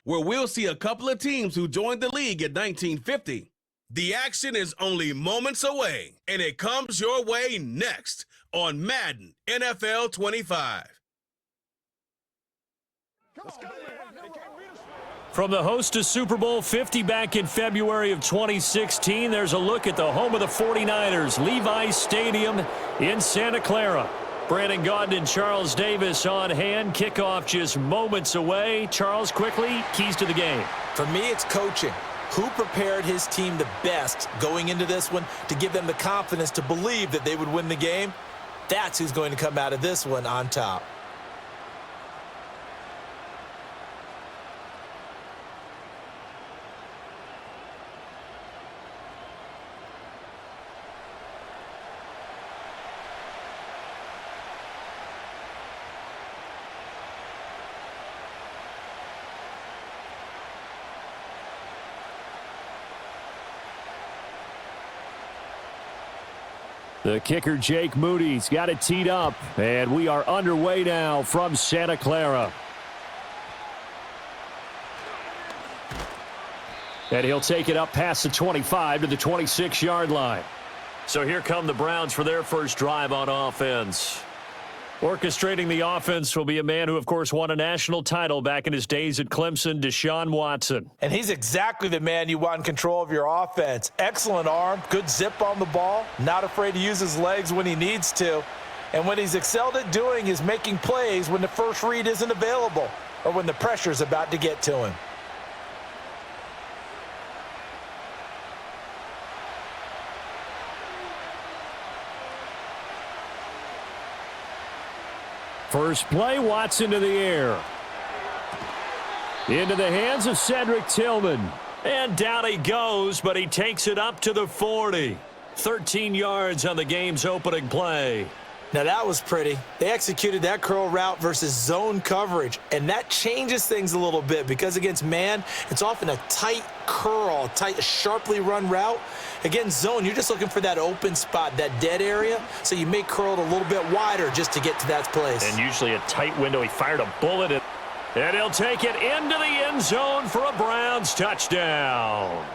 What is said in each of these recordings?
where we'll see a couple of teams who joined the league in 1950. The action is only moments away, and it comes your way next on Madden NFL 25. From the host to Super Bowl 50 back in February of 2016, there's a look at the home of the 49ers, Levi's Stadium in Santa Clara. Brandon Gaudin and Charles Davis on hand. Kickoff just moments away. Charles, quickly, keys to the game. For me, it's coaching. Who prepared his team the best going into this one to give them the confidence to believe that they would win the game? That's who's going to come out of this one on top. The kicker, Jake Moody's got it teed up, and we are underway now from Santa Clara. And he'll take it up past the 25 to the 26-yard line. So here come the Browns for their first drive on offense. Orchestrating the offense will be a man who, of course, won a national title back in his days at Clemson, Deshaun Watson. And he's exactly the man you want in control of your offense. Excellent arm, good zip on the ball, not afraid to use his legs when he needs to. And what he's excelled at doing is making plays when the first read isn't available or when the pressure's about to get to him. First play, Watson to the air. Into the hands of Cedric Tillman. And down he goes, but he takes it up to the 40. 13 yards on the game's opening play. Now that was pretty. They executed that curl route versus zone coverage, and that changes things a little bit because against man, it's often a tight curl, tight, sharply run route. Against zone, you're just looking for that open spot, that dead area, so you may curl it a little bit wider just to get to that place. And usually a tight window. He fired a bullet, and he'll take it into the end zone for a Browns touchdown.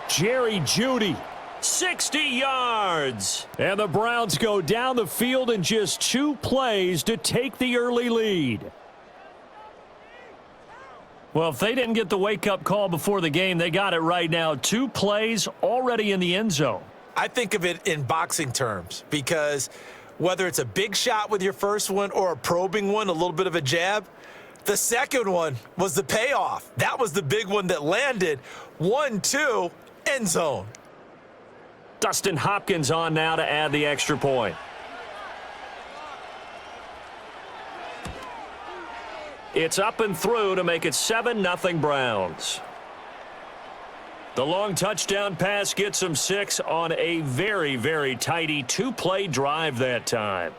Jerry Jeudy. 60 yards. And the Browns go down the field in just 2 plays to take the early lead. Well, if they didn't get the wake-up call before the game, they got it right now. 2 plays already in the end zone. I think of it in boxing terms because whether it's a big shot with your first one or a probing one, a little bit of a jab, the second one was the payoff. That was the big one that landed. 1-2, end zone. Dustin Hopkins on now to add the extra point. It's up and through to make it 7-0 Browns. The long touchdown pass gets them 6 on a very, very tidy 2-play drive that time.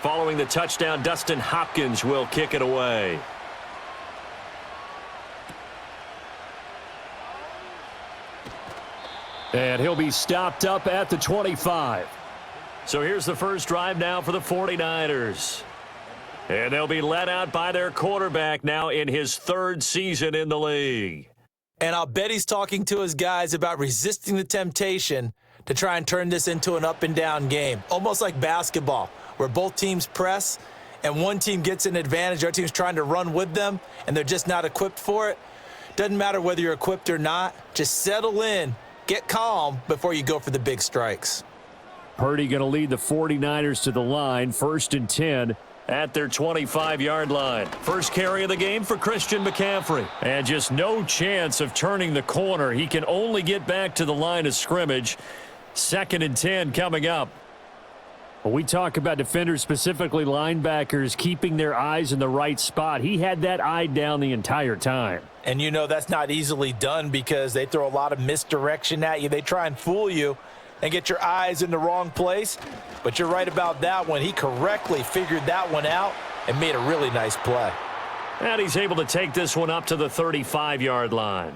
Following the touchdown, Dustin Hopkins will kick it away. And he'll be stopped up at the 25. So here's the first drive now for the 49ers. And they'll be led out by their quarterback now in his 3rd season in the league. And I'll bet he's talking to his guys about resisting the temptation to try and turn this into an up-and-down game, almost like basketball, where both teams press and one team gets an advantage, our team's trying to run with them, and they're just not equipped for it. Doesn't matter whether you're equipped or not. Just settle in, get calm before you go for the big strikes. Purdy going to lead the 49ers to the line, 1st and 10 at their 25-yard line. First carry of the game for Christian McCaffrey. And just no chance of turning the corner. He can only get back to the line of scrimmage. 2nd and 10 coming up. When we talk about defenders, specifically linebackers, keeping their eyes in the right spot, he had that eye down the entire time. And you know that's not easily done because they throw a lot of misdirection at you. They try and fool you and get your eyes in the wrong place. But you're right about that one. He correctly figured that one out and made a really nice play. And he's able to take this one up to the 35-yard line.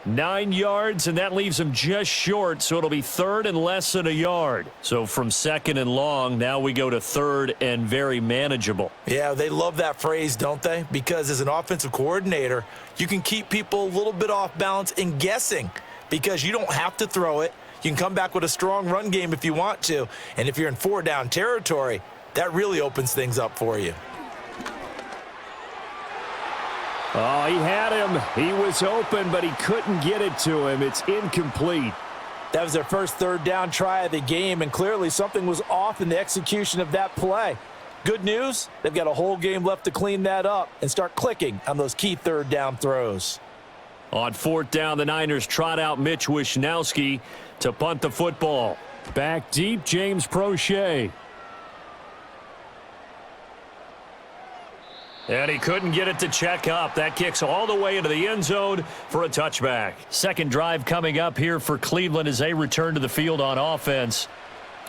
9 yards, and that leaves him just short, so it'll be third and less than a yard. So from second and long, now we go to third and very manageable. Yeah, they love that phrase, don't they? Because as an offensive coordinator, you can keep people a little bit off balance and guessing because you don't have to throw it. You can come back with a strong run game if you want to. And if you're in 4-down territory, that really opens things up for you. Oh, he had him. He was open, but he couldn't get it to him. It's incomplete. That was their first third down try of the game, and clearly something was off in the execution of that play. Good news, they've got a whole game left to clean that up and start clicking on those key third down throws. On fourth down, the Niners trot out Mitch Wishnowski to punt the football. Back deep, James Prochet. And he couldn't get it to check up. That kicks all the way into the end zone for a touchback. Second drive coming up here for Cleveland as they return to the field on offense.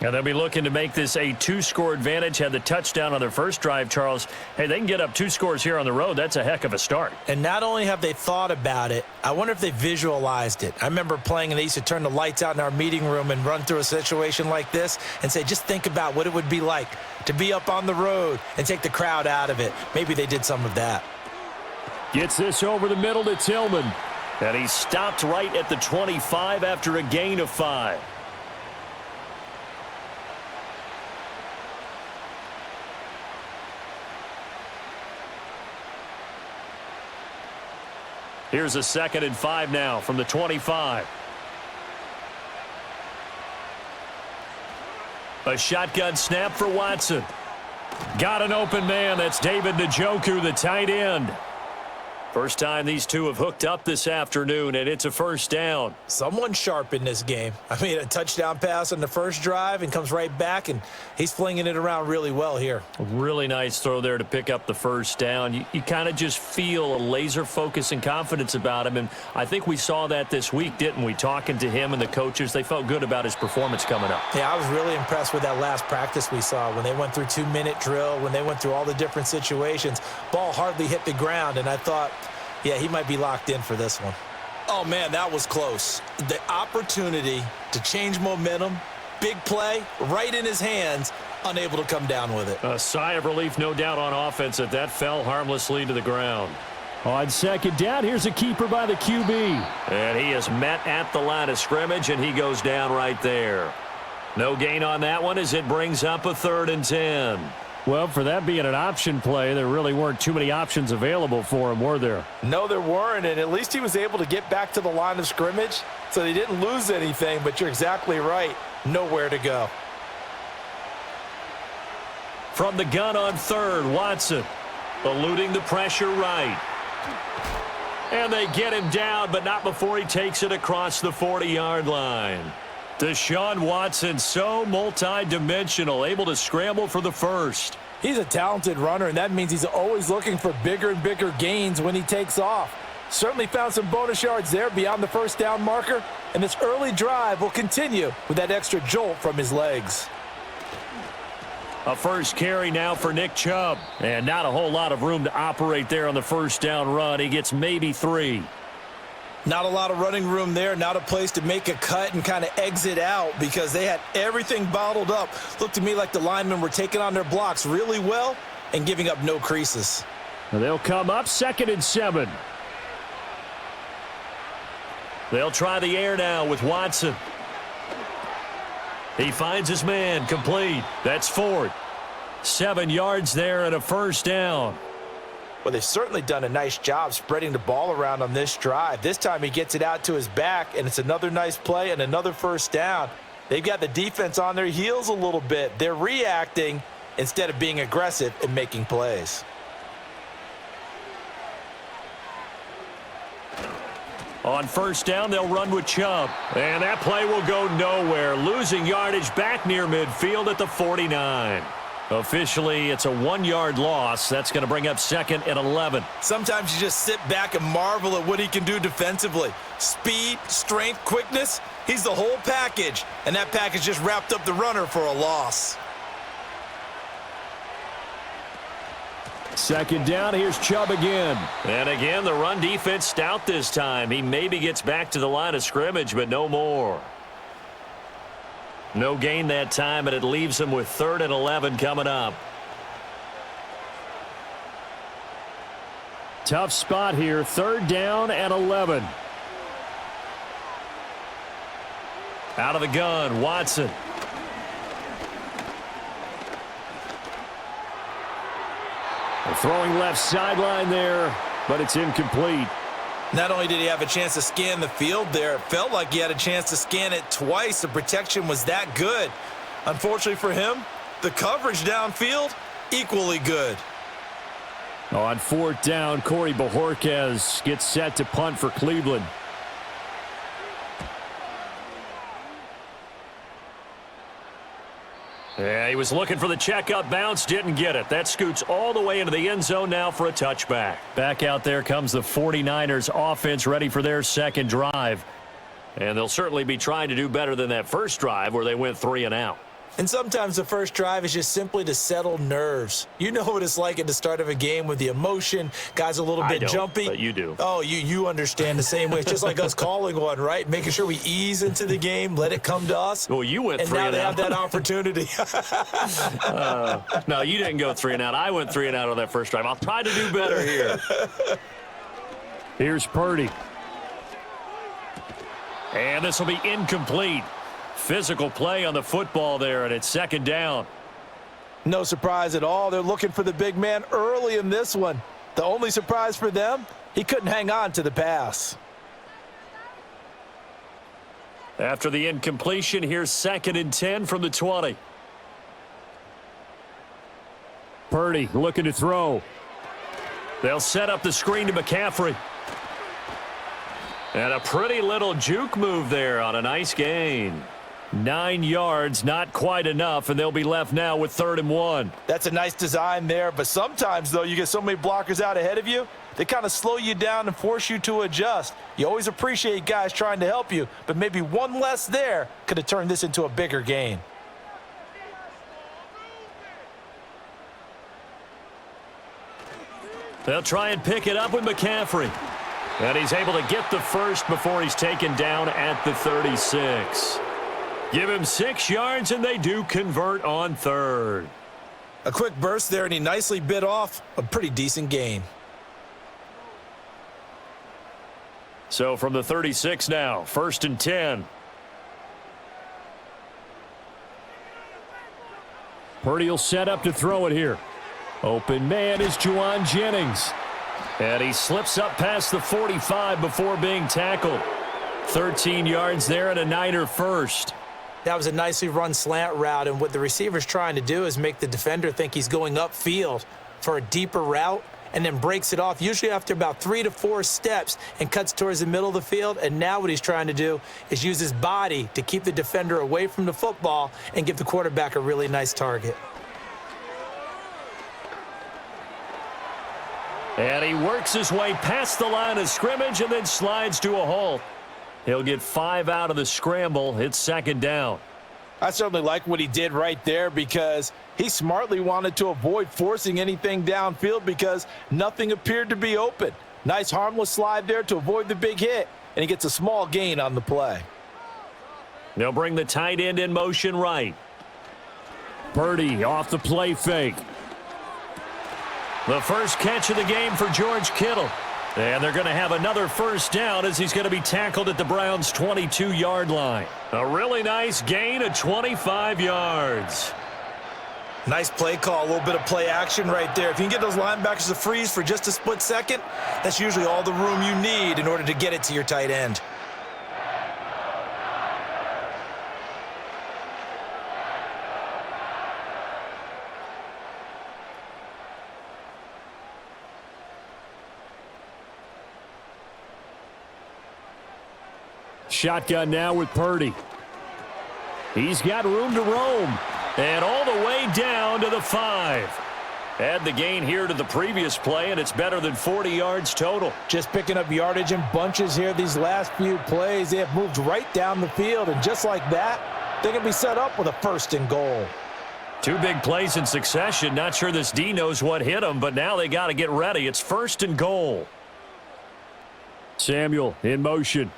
And they'll be looking to make this a 2-score advantage. Had the touchdown on their first drive, Charles. Hey, they can get up 2 scores here on the road. That's a heck of a start. And not only have they thought about it, I wonder if they visualized it. I remember playing and they used to turn the lights out in our meeting room and run through a situation like this and say, just think about what it would be like to be up on the road and take the crowd out of it. Maybe they did some of that. Gets this over the middle to Tillman. And he stopped right at the 25 after a gain of 5. Here's a 2nd and 5 now from the 25. A shotgun snap for Watson. Got an open man. That's David Njoku, the tight end. First time these two have hooked up this afternoon, and it's a first down. Someone sharp in this game. I mean, a touchdown pass on the first drive and comes right back, and he's flinging it around really well here. A really nice throw there to pick up the first down. You kind of just feel a laser focus and confidence about him, and I think we saw that this week, didn't we? Talking to him and the coaches, they felt good about his performance coming up. Yeah, I was really impressed with that last practice we saw when they went through 2-minute drill, when they went through all the different situations. Ball hardly hit the ground, and I thought, yeah, he might be locked in for this one. Oh, man, that was close. The opportunity to change momentum, big play, right in his hands, unable to come down with it. A sigh of relief, no doubt, on offense that fell harmlessly to the ground. On second down, here's a keeper by the QB. And he is met at the line of scrimmage, and he goes down right there. No gain on that one as it brings up a 3rd and 10. Well, for that being an option play, there really weren't too many options available for him, were there? No, there weren't, and at least he was able to get back to the line of scrimmage, so they didn't lose anything, but you're exactly right. Nowhere to go. From the gun on 3rd, Watson eluding the pressure right. And they get him down, but not before he takes it across the 40-yard line. Deshaun Watson, so multi-dimensional, able to scramble for the first. He's a talented runner, and that means he's always looking for bigger and bigger gains when he takes off. Certainly found some bonus yards there beyond the first down marker, and this early drive will continue with that extra jolt from his legs. A first carry now for Nick Chubb, and not a whole lot of room to operate there on the first down run. He gets maybe 3. Not a lot of running room there, not a place to make a cut and kind of exit out because they had everything bottled up. Looked to me like the linemen were taking on their blocks really well and giving up no creases. And they'll come up 2nd and 7. They'll try the air now with Watson. He finds his man, complete. That's Ford. 7 yards there and a first down. Well, they've certainly done a nice job spreading the ball around on this drive. This time he gets it out to his back, and it's another nice play and another first down. They've got the defense on their heels a little bit. They're reacting instead of being aggressive and making plays. On first down, they'll run with Chubb. And that play will go nowhere, losing yardage back near midfield at the 49. Officially, it's a 1-yard loss. That's going to bring up 2nd and 11. Sometimes you just sit back and marvel at what he can do defensively. Speed, strength, quickness, he's the whole package. And that package just wrapped up the runner for a loss. 2nd down, here's Chubb again. And again, the run defense stout this time. He maybe gets back to the line of scrimmage, but no more. No gain that time, and it leaves him with 3rd and 11 coming up. Tough spot here, 3rd down and 11. Out of the gun, Watson. Throwing left sideline there, but it's incomplete. Not only did he have a chance to scan the field there, it felt like he had a chance to scan it twice. The protection was that good. Unfortunately for him, the coverage downfield, equally good. On 4th down, Corey Bojorquez gets set to punt for Cleveland. Yeah, he was looking for the checkup bounce, didn't get it. That scoots all the way into the end zone now for a touchback. Back out there comes the 49ers offense ready for their 2nd drive. And they'll certainly be trying to do better than that first drive where they went 3 and out. And sometimes the first drive is just simply to settle nerves. You know what it's like at the start of a game with the emotion. Guys a little bit jumpy. But you do. Oh, you understand the same way. It's just like us calling one, right? Making sure we ease into the game, let it come to us. Well, you went 3 and out. And now they have that opportunity. No, you didn't go 3 and out. I went 3 and out on that first drive. I'll try to do better here. Here's Purdy. And this will be incomplete. Physical play on the football there, and it's 2nd down. No surprise at all. They're looking for the big man early in this one. The only surprise for them, he couldn't hang on to the pass. After the incompletion, here's 2nd and 10 from the 20. Purdy looking to throw. They'll set up the screen to McCaffrey. And a pretty little juke move there on a nice gain. 9 yards, not quite enough, and they'll be left now with 3rd and 1. That's a nice design there, but sometimes, though, you get so many blockers out ahead of you, they kind of slow you down and force you to adjust. You always appreciate guys trying to help you, but maybe one less there could have turned this into a bigger gain. They'll try and pick it up with McCaffrey. And he's able to get the first before he's taken down at the 36. Give him 6 yards, and they do convert on 3rd. A quick burst there, and he nicely bit off a pretty decent gain. So from the 36 now, 1st and 10. Purdy will set up to throw it here. Open man is Juwan Jennings. And he slips up past the 45 before being tackled. 13 yards there and a Niner first. That was a nicely run slant route, and what the receiver's trying to do is make the defender think he's going upfield for a deeper route and then breaks it off, usually after about 3 to 4 steps, and cuts towards the middle of the field. And now what he's trying to do is use his body to keep the defender away from the football and give the quarterback a really nice target. And he works his way past the line of scrimmage and then slides to a halt. He'll get 5 out of the scramble. It's 2nd down. I certainly like what he did right there because he smartly wanted to avoid forcing anything downfield because nothing appeared to be open. Nice harmless slide there to avoid the big hit, and he gets a small gain on the play. They'll bring the tight end in motion right. Purdy off the play fake. The first catch of the game for George Kittle. And they're going to have another first down as he's going to be tackled at the Browns' 22-yard line. A really nice gain of 25 yards. Nice play call, a little bit of play action right there. If you can get those linebackers to freeze for just a split second, that's usually all the room you need in order to get it to your tight end. Shotgun now with Purdy. He's got room to roam. And all the way down to the 5. Add the gain here to the previous play, and it's better than 40 yards total. Just picking up yardage in bunches here these last few plays. They have moved right down the field, and just like that, they can be set up with a 1st and goal. 2 big plays in succession. Not sure this D knows what hit him, but now they got to get ready. It's 1st and goal. Samuel in motion.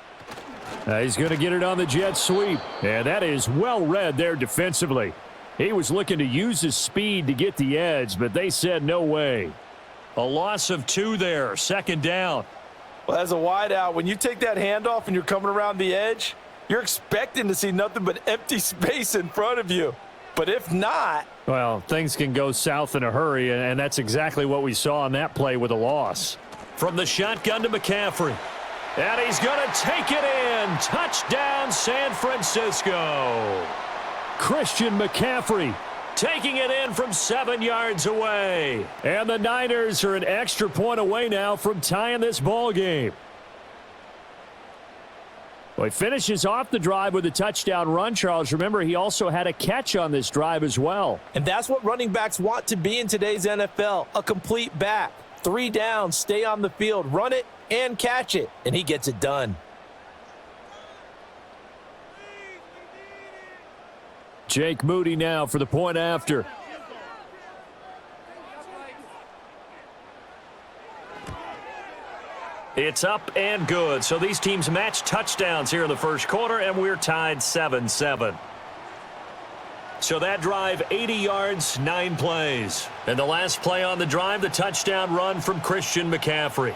He's going to get it on the jet sweep. And that is well read there defensively. He was looking to use his speed to get the edge, but they said no way. A loss of 2 there, 2nd down. Well, as a wideout, when you take that handoff and you're coming around the edge, you're expecting to see nothing but empty space in front of you. But if not... Well, things can go south in a hurry, and that's exactly what we saw on that play with a loss. From the shotgun to McCaffrey. And he's going to take it in. Touchdown, San Francisco. Christian McCaffrey taking it in from 7 yards away. And the Niners are an extra point away now from tying this ball game. Well, he finishes off the drive with a touchdown run, Charles. Remember, he also had a catch on this drive as well. And that's what running backs want to be in today's NFL, a complete back. 3 downs, stay on the field, run it and catch it, and he gets it done. Jake Moody now for the point after. It's up and good. So these teams match touchdowns here in the first quarter, and we're tied 7-7. So that drive, 80 yards, 9 plays. And the last play on the drive, the touchdown run from Christian McCaffrey.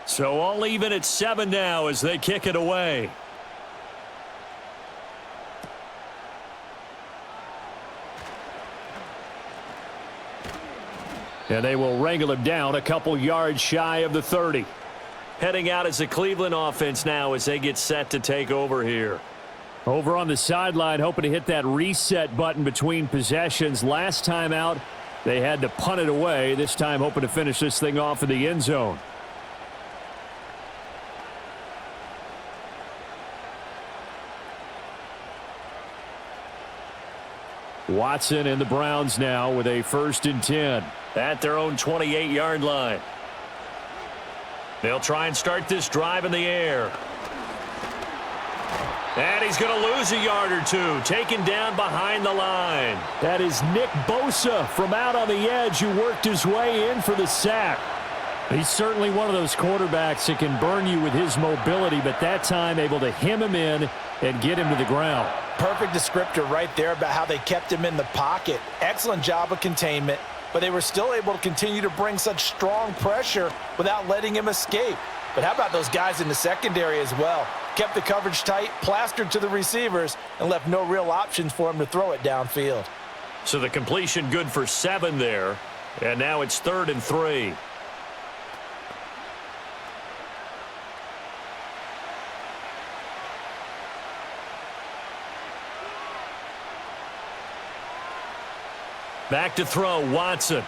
So all even at 7 now as they kick it away. And they will wrangle him down a couple yards shy of the 30. Heading out as the Cleveland offense now as they get set to take over here. Over on the sideline, hoping to hit that reset button between possessions. Last time out, they had to punt it away. This time hoping to finish this thing off in the end zone. Watson and the Browns now with a 1st and 10 at their own 28-yard line. They'll try and start this drive in the air. And he's going to lose a yard or 2, taken down behind the line. That is Nick Bosa from out on the edge who worked his way in for the sack. He's certainly one of those quarterbacks that can burn you with his mobility, but that time able to hem him in and get him to the ground. Perfect descriptor right there about how they kept him in the pocket. Excellent job of containment, but they were still able to continue to bring such strong pressure without letting him escape. But how about those guys in the secondary as well? Kept the coverage tight, plastered to the receivers, and left no real options for him to throw it downfield. So the completion good for 7 there, and now it's 3rd and 3. Back to throw, Watson.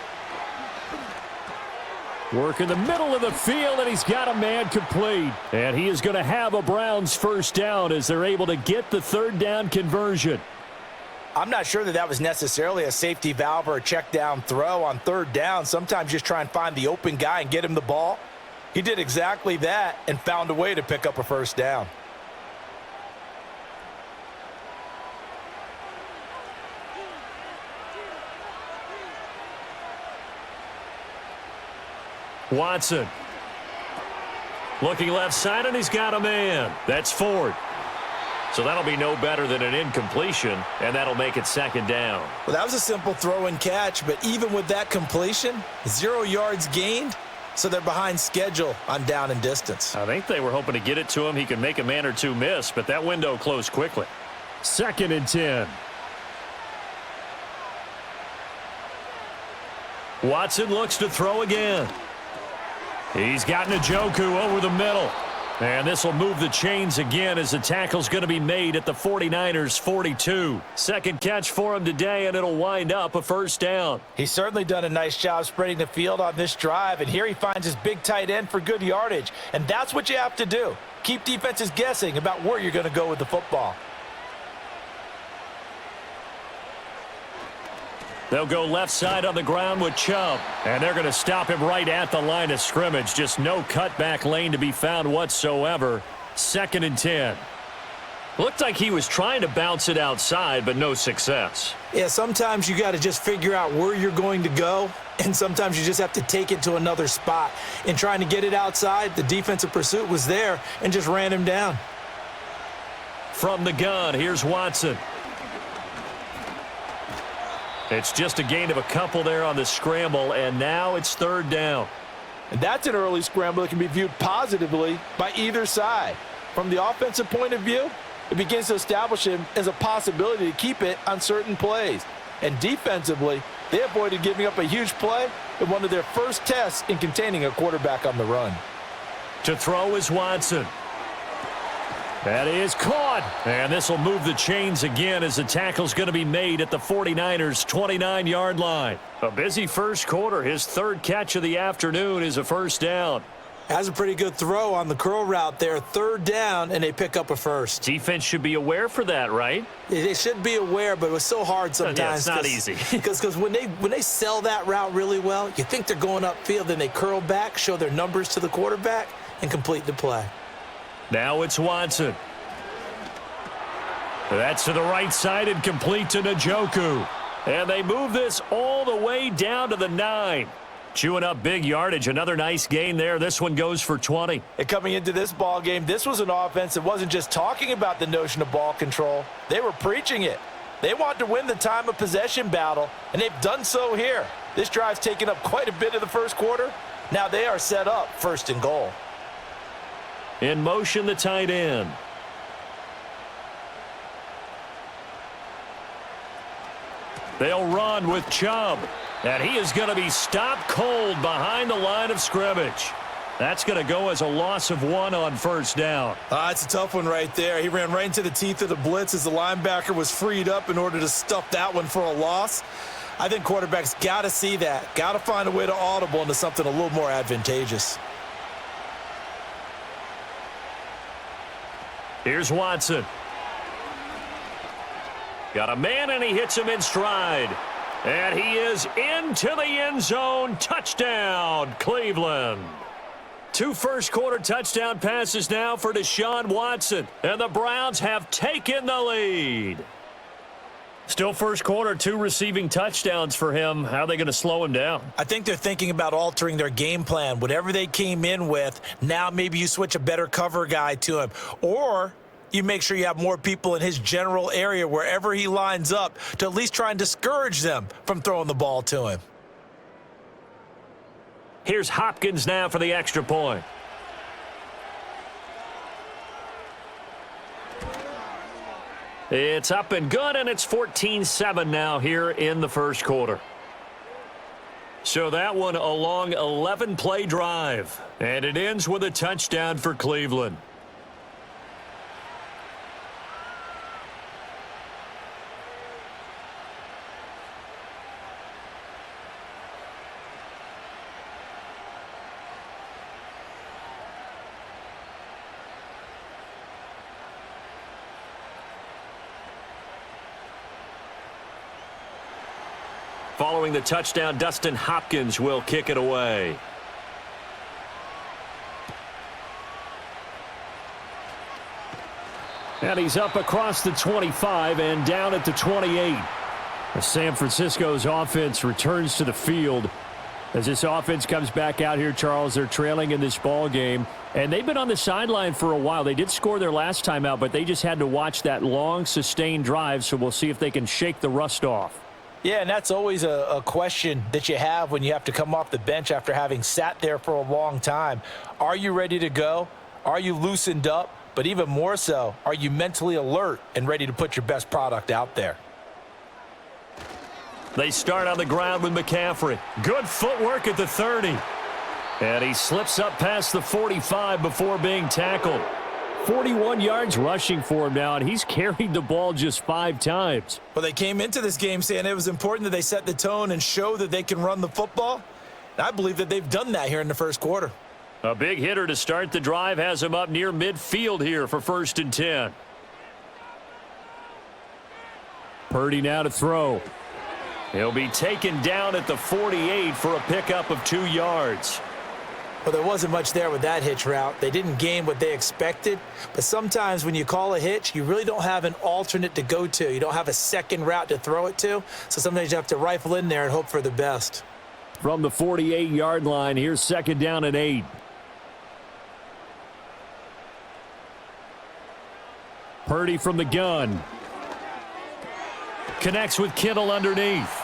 Work in the middle of the field, and he's got a man complete. And he is going to have a Browns 1st down as they're able to get the 3rd down conversion. I'm not sure that was necessarily a safety valve or a check down throw on 3rd down. Sometimes just try and find the open guy and get him the ball. He did exactly that and found a way to pick up a 1st down. Watson. Looking left side, and he's got a man. That's Ford. So that'll be no better than an incompletion, and that'll make it 2nd down. Well, that was a simple throw and catch, but even with that completion, 0 yards gained, so they're behind schedule on down and distance. I think they were hoping to get it to him. He could make a man or 2 miss, but that window closed quickly. 2nd and 10. Watson looks to throw again. He's got Njoku over the middle. And this will move the chains again as the tackle's going to be made at the 49ers 42. Second catch for him today, and it'll wind up a first down. He's certainly done a nice job spreading the field on this drive, and here he finds his big tight end for good yardage. And that's what you have to do. Keep defenses guessing about where you're going to go with the football. They'll go left side on the ground with Chubb. And they're going to stop him right at the line of scrimmage. Just no cutback lane to be found whatsoever. 2nd and 10. Looked like he was trying to bounce it outside, but no success. Yeah, sometimes you got to just figure out where you're going to go, and sometimes you just have to take it to another spot. In trying to get it outside, the defensive pursuit was there and just ran him down. From the gun, here's Watson. It's just a gain of a couple there on the scramble, and now it's 3rd down. And that's an early scramble that can be viewed positively by either side. From the offensive point of view, it begins to establish him as a possibility to keep it on certain plays. And defensively, they avoided giving up a huge play in one of their first tests in containing a quarterback on the run. To throw is Watson. That is caught. And this will move the chains again as the tackle's going to be made at the 49ers 29-yard line. A busy first quarter. His 3rd catch of the afternoon is a first down. Has a pretty good throw on the curl route there. 3rd down, and they pick up a first. Defense should be aware for that, right? They should be aware, but it was so hard sometimes. Yeah, it's not easy. Because when they sell that route really well, you think they're going upfield, then they curl back, show their numbers to the quarterback, and complete the play. Now it's Watson. That's to the right side and complete to Njoku. And they move this all the way down to the 9. Chewing up big yardage. Another nice gain there. This one goes for 20. And coming into this ball game, this was an offense that wasn't just talking about the notion of ball control. They were preaching it. They want to win the time of possession battle, and they've done so here. This drive's taken up quite a bit of the first quarter. Now they are set up 1st and goal. In motion, the tight end. They'll run with Chubb. And he is going to be stopped cold behind the line of scrimmage. That's going to go as a loss of 1 on 1st down. It's a tough one right there. He ran right into the teeth of the blitz as the linebacker was freed up in order to stuff that one for a loss. I think quarterbacks got to see that. Got to find a way to audible into something a little more advantageous. Here's Watson. Got a man, and he hits him in stride. And he is into the end zone. Touchdown, Cleveland. 2 first-quarter touchdown passes now for Deshaun Watson. And the Browns have taken the lead. Still first quarter, 2 receiving touchdowns for him. How are they going to slow him down? I think they're thinking about altering their game plan. Whatever they came in with, now maybe you switch a better cover guy to him. Or you make sure you have more people in his general area wherever he lines up to at least try and discourage them from throwing the ball to him. Here's Hopkins now for the extra point. It's up and good, and it's 14-7 now here in the first quarter. So that one a long 11-play drive, and it ends with a touchdown for Cleveland. Following the touchdown, Dustin Hopkins will kick it away. And he's up across the 25 and down at the 28. As San Francisco's offense returns to the field. As this offense comes back out here, Charles, they're trailing in this ball game. And they've been on the sideline for a while. They did score their last time out, but they just had to watch that long, sustained drive. So we'll see if they can shake the rust off. Yeah, and that's always a question that you have when you have to come off the bench after having sat there for a long time. Are you ready to go? Are you loosened up? But even more so, are you mentally alert and ready to put your best product out there? They start on the ground with McCaffrey. Good footwork at the 30. And he slips up past the 45 before being tackled. 41 yards rushing for him now, and he's carried the ball just 5 times. Well, they came into this game saying it was important that they set the tone and show that they can run the football. And I believe that they've done that here in the first quarter. A big hitter to start the drive has him up near midfield here for 1st and 10. Purdy now to throw. He'll be taken down at the 48 for a pickup of 2 yards. Well, there wasn't much there with that hitch route. They didn't gain what they expected. But sometimes when you call a hitch, you really don't have an alternate to go to. You don't have a second route to throw it to. So sometimes you have to rifle in there and hope for the best. From the 48-yard line, here's 2nd down and 8. Purdy from the gun. Connects with Kittle underneath.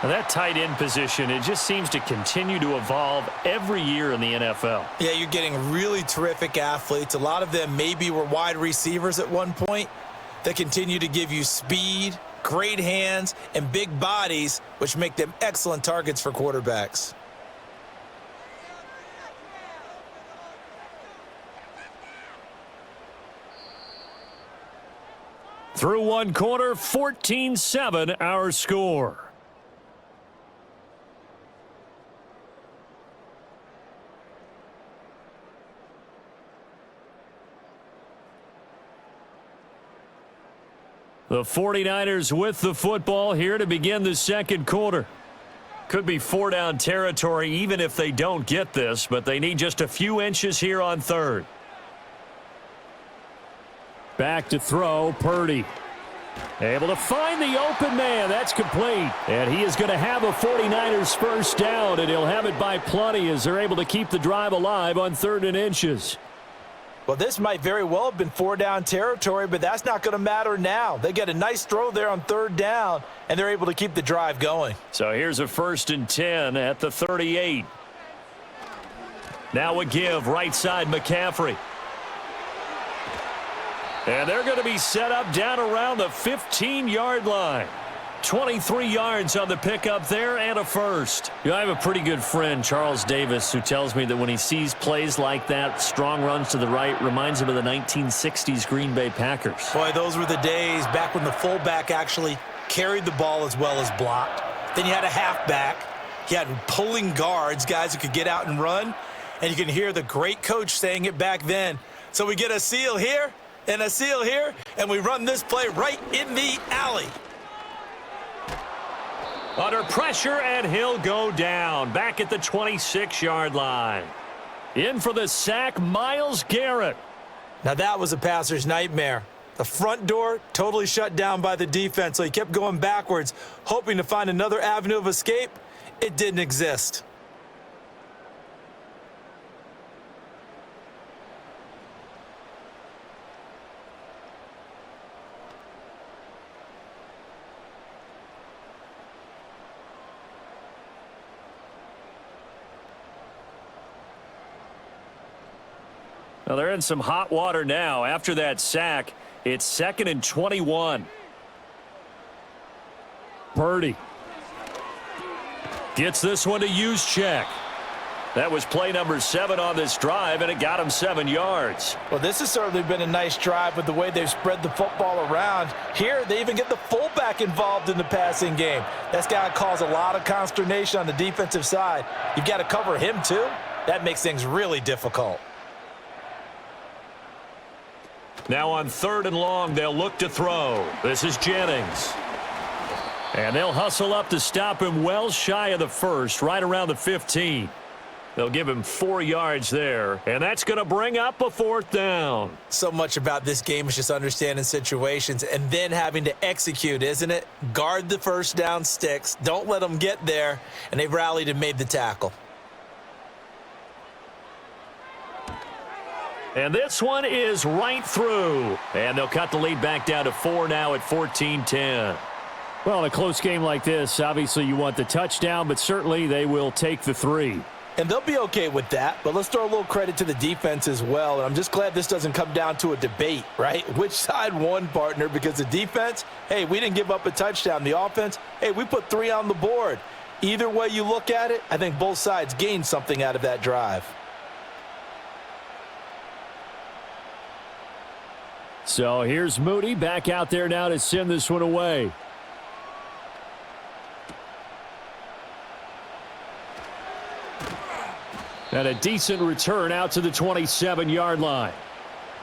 Now that tight end position, it just seems to continue to evolve every year in the NFL. Yeah, you're getting really terrific athletes. A lot of them maybe were wide receivers at one point. They continue to give you speed, great hands, and big bodies, which make them excellent targets for quarterbacks. Through one quarter, 14-7 our score. The 49ers with the football here to begin the second quarter. Could be 4-down territory even if they don't get this, but they need just a few inches here on 3rd. Back to throw, Purdy. Able to find the open man. That's complete. And he is going to have a 49ers first down, and he'll have it by plenty as they're able to keep the drive alive on 3rd and inches. Well, this might very well have been 4-down territory, but that's not going to matter now. They get a nice throw there on 3rd down, and they're able to keep the drive going. So here's a 1st and 10 at the 38. Now a give, right side McCaffrey. And they're going to be set up down around the 15-yard line. 23 yards on the pickup there and a first. You know, I have a pretty good friend, Charles Davis, who tells me that when he sees plays like that, strong runs to the right, reminds him of the 1960s Green Bay Packers. Boy, those were the days back when the fullback actually carried the ball as well as blocked. Then you had a halfback. You had pulling guards, guys who could get out and run. And you can hear the great coach saying it back then. So we get a seal here and a seal here, and we run this play right in the alley. Under pressure, and he'll go down. Back at the 26-yard line. In for the sack, Myles Garrett. Now that was a passer's nightmare. The front door totally shut down by the defense, so he kept going backwards, hoping to find another avenue of escape. It didn't exist. Well, they're in some hot water now. After that sack, it's 2nd and 21. Purdy gets this one to Juszczyk. That was play number 7 on this drive, and it got him 7 yards. Well, this has certainly been a nice drive with the way they've spread the football around. Here, they even get the fullback involved in the passing game. That's got to cause a lot of consternation on the defensive side. You've got to cover him, too. That makes things really difficult. Now on 3rd and long, they'll look to throw. This is Jennings. And they'll hustle up to stop him well shy of the first, right around the 15. They'll give him 4 yards there, and that's going to bring up a 4th down. So much about this game is just understanding situations and then having to execute, isn't it? Guard the first down sticks. Don't let them get there, and they've rallied and made the tackle. And this one is right through. And they'll cut the lead back down to 4 now at 14-10. Well, in a close game like this, obviously you want the touchdown, but certainly they will take the 3. And they'll be okay with that, but let's throw a little credit to the defense as well. And I'm just glad this doesn't come down to a debate, right? Which side won, partner? Because the defense, hey, we didn't give up a touchdown. The offense, hey, we put 3 on the board. Either way you look at it, I think both sides gained something out of that drive. So here's Moody back out there now to send this one away. And a decent return out to the 27-yard line.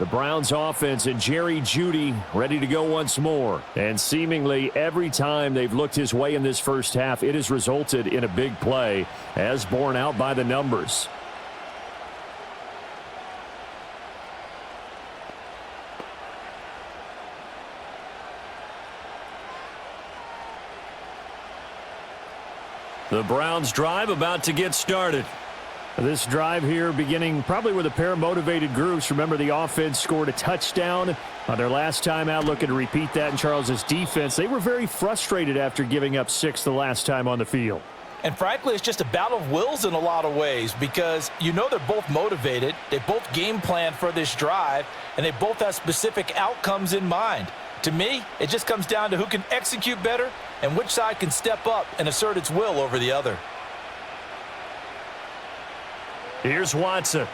The Browns offense and Jerry Jeudy ready to go once more. And seemingly every time they've looked his way in this first half, it has resulted in a big play, as borne out by the numbers. The Browns drive about to get started. This drive here beginning probably with a pair of motivated groups. Remember, the offense scored a touchdown on their last time out, looking to repeat that in Charles's defense. They were very frustrated after giving up 6 the last time on the field. And frankly, it's just a battle of wills in a lot of ways, because you know they're both motivated, they both game plan for this drive, and they both have specific outcomes in mind. To me, it just comes down to who can execute better and which side can step up and assert its will over the other. Here's Watson.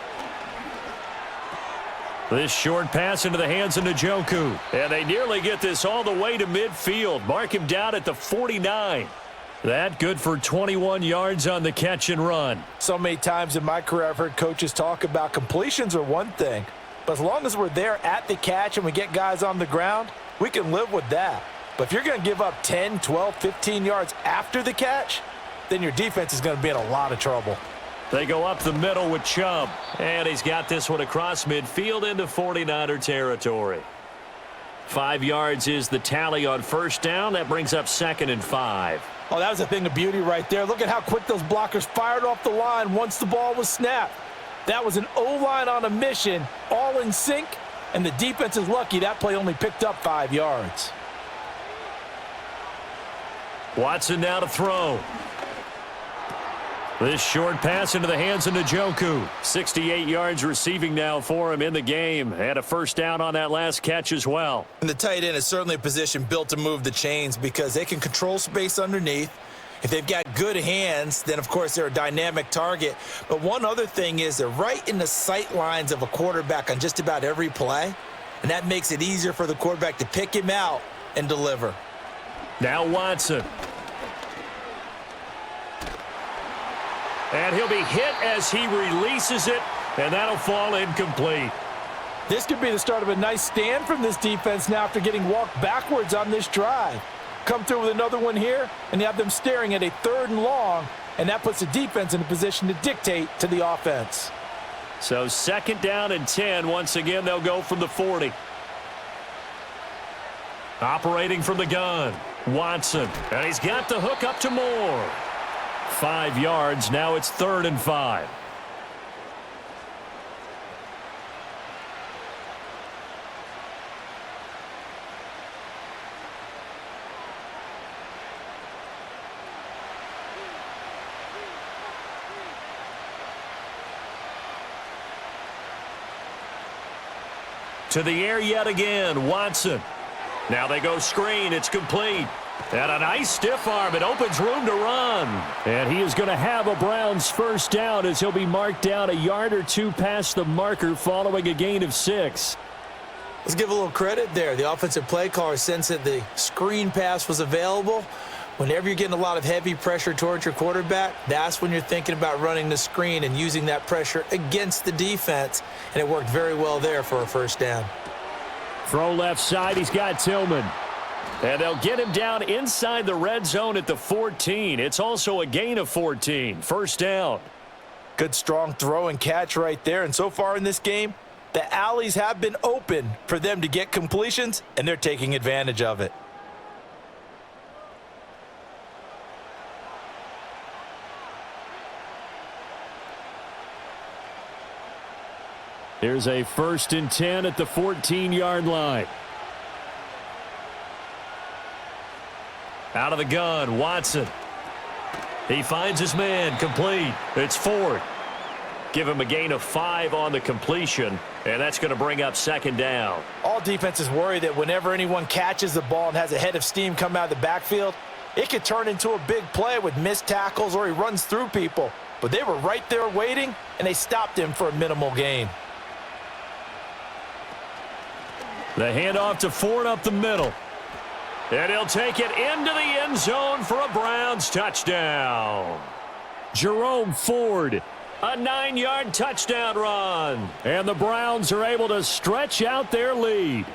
This short pass into the hands of Njoku. And they nearly get this all the way to midfield. Mark him down at the 49. That good for 21 yards on the catch and run. So many times in my career I've heard coaches talk about completions are one thing, but as long as we're there at the catch and we get guys on the ground, we can live with that. But if you're going to give up 10, 12, 15 yards after the catch, then your defense is going to be in a lot of trouble. They go up the middle with Chubb. And he's got this one across midfield into 49er territory. 5 yards is the tally on first down. That brings up 2nd and 5. Oh, that was a thing of beauty right there. Look at how quick those blockers fired off the line once the ball was snapped. That was an O-line on a mission, all in sync, and the defense is lucky that play only picked up 5 yards. Watson now to throw. This short pass into the hands of Njoku. 68 yards receiving now for him in the game. And a first down on that last catch as well. And the tight end is certainly a position built to move the chains because they can control space underneath. If they've got good hands, then, of course, they're a dynamic target. But one other thing is they're right in the sight lines of a quarterback on just about every play. And that makes it easier for the quarterback to pick him out and deliver. Now Watson. And he'll be hit as he releases it, and that'll fall incomplete. This could be the start of a nice stand from this defense now after getting walked backwards on this drive. Come through with another one here, and you have them staring at a 3rd and long, and that puts the defense in a position to dictate to the offense. So 2nd down and 10. Once again, they'll go from the 40. Operating from the gun, Watson. And he's got the hook up to Moore. 5 yards. Now it's 3rd and 5. To the air yet again, Watson. Now they go screen. It's complete. And a nice stiff arm. It opens room to run. And he is going to have a Browns first down as he'll be marked down a yard or two past the marker following a gain of 6. Let's give a little credit there. The offensive play caller sensed that the screen pass was available. Whenever you're getting a lot of heavy pressure towards your quarterback, that's when you're thinking about running the screen and using that pressure against the defense. And it worked very well there for a first down. Throw left side. He's got Tillman. And they'll get him down inside the red zone at the 14. It's also a gain of 14. First down. Good strong throw and catch right there. And so far in this game, the alleys have been open for them to get completions, and they're taking advantage of it. Here's a 1st and 10 at the 14-yard line. Out of the gun, Watson. He finds his man, complete. It's Ford. Give him a gain of 5 on the completion, and that's going to bring up 2nd down. All defenses worry that whenever anyone catches the ball and has a head of steam come out of the backfield, It could turn into a big play with missed tackles or he runs through people. But they were right there waiting, and they stopped him for a minimal gain. The handoff to Ford up the middle. And he'll take it into the end zone for a Browns touchdown. Jerome Ford, a 9-yard touchdown run. And the Browns are able to stretch out their lead.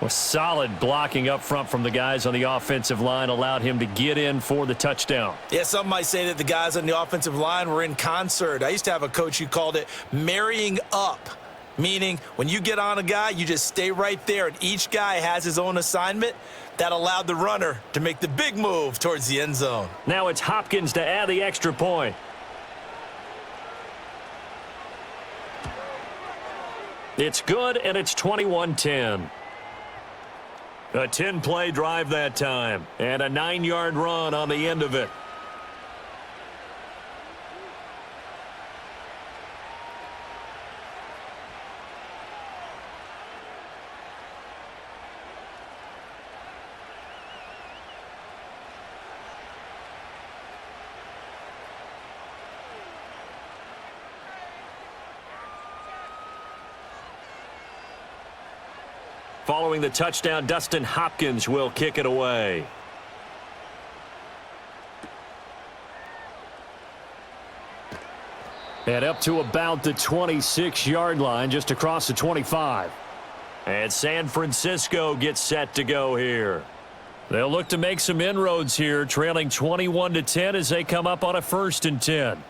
Well, solid blocking up front from the guys on the offensive line allowed him to get in for the touchdown. Yeah, some might say that the guys on the offensive line were in concert. I used to have a coach who called it marrying up, meaning when you get on a guy, you just stay right there, and each guy has his own assignment. That allowed the runner to make the big move towards the end zone. Now it's Hopkins to add the extra point. It's good, and it's 21-10. A 10-play drive that time, and a 9-yard run on the end of it. Following the touchdown, Dustin Hopkins will kick it away. And up to about the 26-yard line, just across the 25. And San Francisco gets set to go here. They'll look to make some inroads here, trailing 21-10 as they come up on a 1st and 10.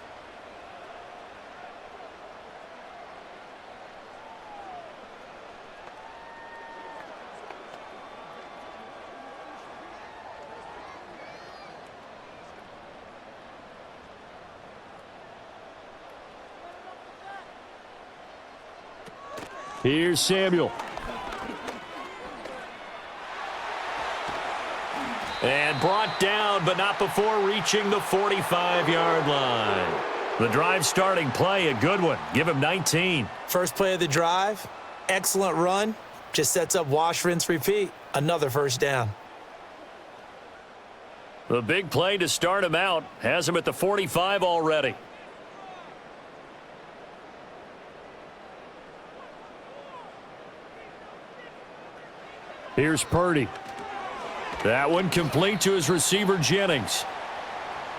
Here's Samuel. And brought down, but not before reaching the 45-yard line. The drive starting play, a good one. Give him 19. First play of the drive, excellent run. Just sets up wash, rinse, repeat. Another first down. The big play to start him out has him at the 45 already. Here's Purdy. That one complete to his receiver, Jennings.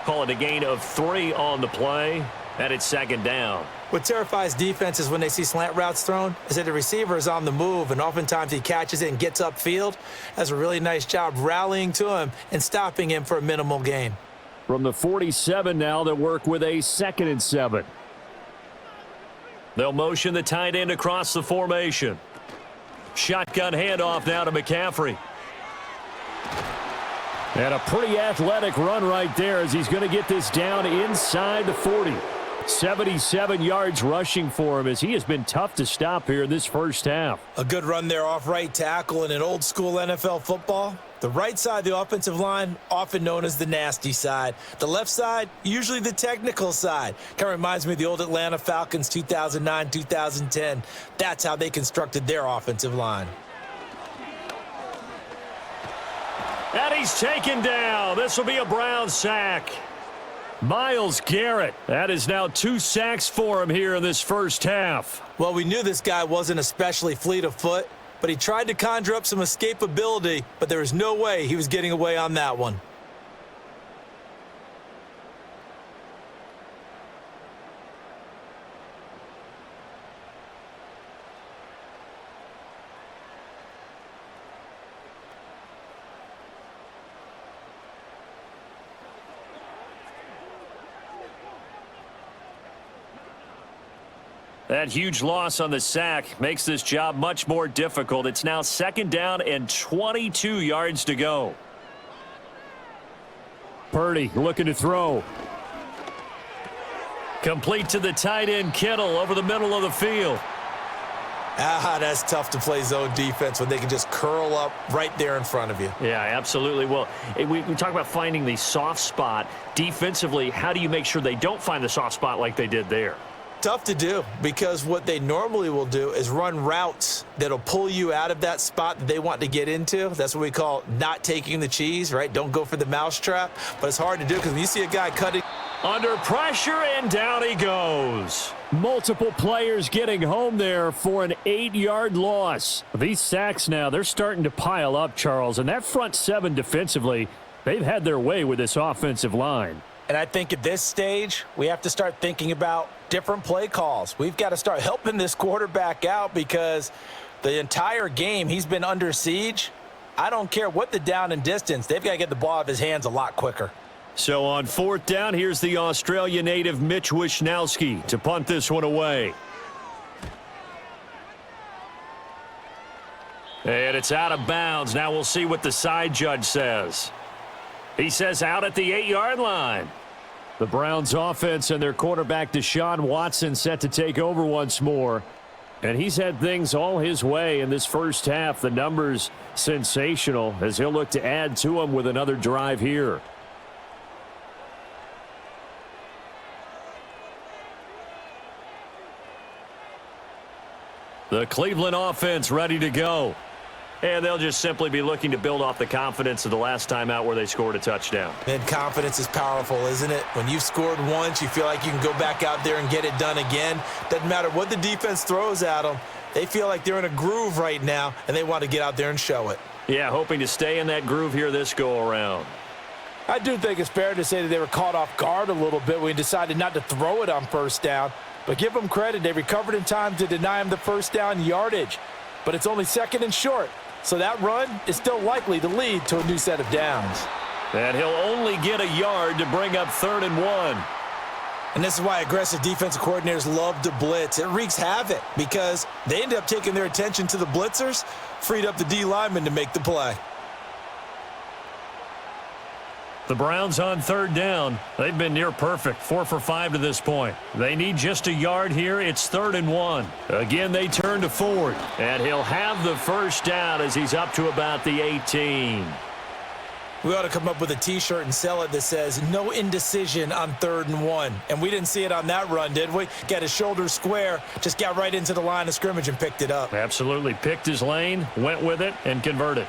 Call it a gain of 3 on the play, and it's 2nd down. What terrifies defenses when they see slant routes thrown is that the receiver is on the move, and oftentimes he catches it and gets upfield. Does a really nice job rallying to him and stopping him for a minimal gain. From the 47 now, they'll work with a 2nd and 7. They'll motion the tight end across the formation. Shotgun handoff now to McCaffrey. And a pretty athletic run right there as he's going to get this down inside the 40. 77 yards rushing for him as he has been tough to stop here in this first half. A good run there off right tackle. In an old school NFL football, the right side of the offensive line, often known as the nasty side. The left side, usually the technical side. Kind of reminds me of the old Atlanta Falcons 2009-2010. That's how they constructed their offensive line. And he's taken down. This will be a Brown sack. Myles Garrett. That is now 2 sacks for him here in this first half. Well, we knew this guy wasn't especially fleet of foot, but he tried to conjure up some escapability, but there was no way he was getting away on that one. That huge loss on the sack makes this job much more difficult. It's now 2nd down and 22 yards to go. Purdy looking to throw. Complete to the tight end, Kittle, over the middle of the field. That's tough to play zone defense when they can just curl up right there in front of you. Yeah, absolutely. Well, we talk about finding the soft spot. Defensively, how do you make sure they don't find the soft spot like they did there? Tough to do, because what they normally will do is run routes that'll pull you out of that spot that they want to get into. That's what we call not taking the cheese, right? Don't go for the mousetrap. But it's hard to do because when you see a guy cutting. Under pressure, and down he goes. Multiple players getting home there for an 8-yard loss. These sacks now, they're starting to pile up, Charles. And that front seven defensively, they've had their way with this offensive line. And I think at this stage, we have to start thinking about different play calls. We've got to start helping this quarterback out because the entire game he's been under siege. I don't care what the down and distance. They've got to get the ball out of his hands a lot quicker. So on 4th down, here's the Australia native Mitch Wishnowsky to punt this one away. And it's out of bounds. Now we'll see what the side judge says. He says out at the 8-yard line. The Browns offense and their quarterback Deshaun Watson set to take over once more. And he's had things all his way in this first half. The numbers sensational as he'll look to add to them with another drive here. The Cleveland offense ready to go. And they'll just simply be looking to build off the confidence of the last time out where they scored a touchdown. And confidence is powerful, isn't it? When you've scored once, you feel like you can go back out there and get it done again. Doesn't matter what the defense throws at them. They feel like they're in a groove right now, and they want to get out there and show it. Yeah, hoping to stay in that groove here this go-around. I do think it's fair to say that they were caught off guard a little bit when we decided not to throw it on first down. But give them credit. They recovered in time to deny him the first down yardage. But it's only 2nd and short. So that run is still likely to lead to a new set of downs. And he'll only get a yard to bring up 3rd and 1. And this is why aggressive defensive coordinators love to blitz. It wreaks havoc because they end up taking their attention to the blitzers, freed up the D lineman to make the play. The Browns on 3rd down. They've been near perfect, 4 for 5 to this point. They need just a yard here. It's 3rd and 1. Again, they turn to Ford, and he'll have the first down as he's up to about the 18. We ought to come up with a T-shirt and sell it that says, no indecision on 3rd and 1. And we didn't see it on that run, did we? Got his shoulders square, just got right into the line of scrimmage and picked it up. Absolutely. Picked his lane, went with it, and converted.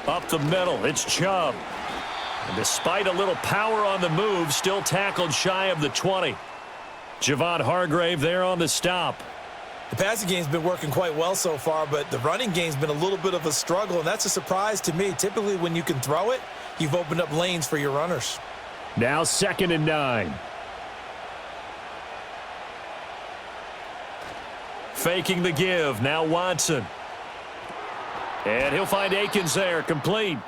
Up the middle, it's Chubb. And despite a little power on the move, still tackled shy of the 20. Javon Hargrave there on the stop. The passing game's been working quite well so far, but the running game's been a little bit of a struggle, and that's a surprise to me. Typically, when you can throw it, you've opened up lanes for your runners. Now 2nd and 9. Faking the give, now Watson. And he'll find Akins there, complete.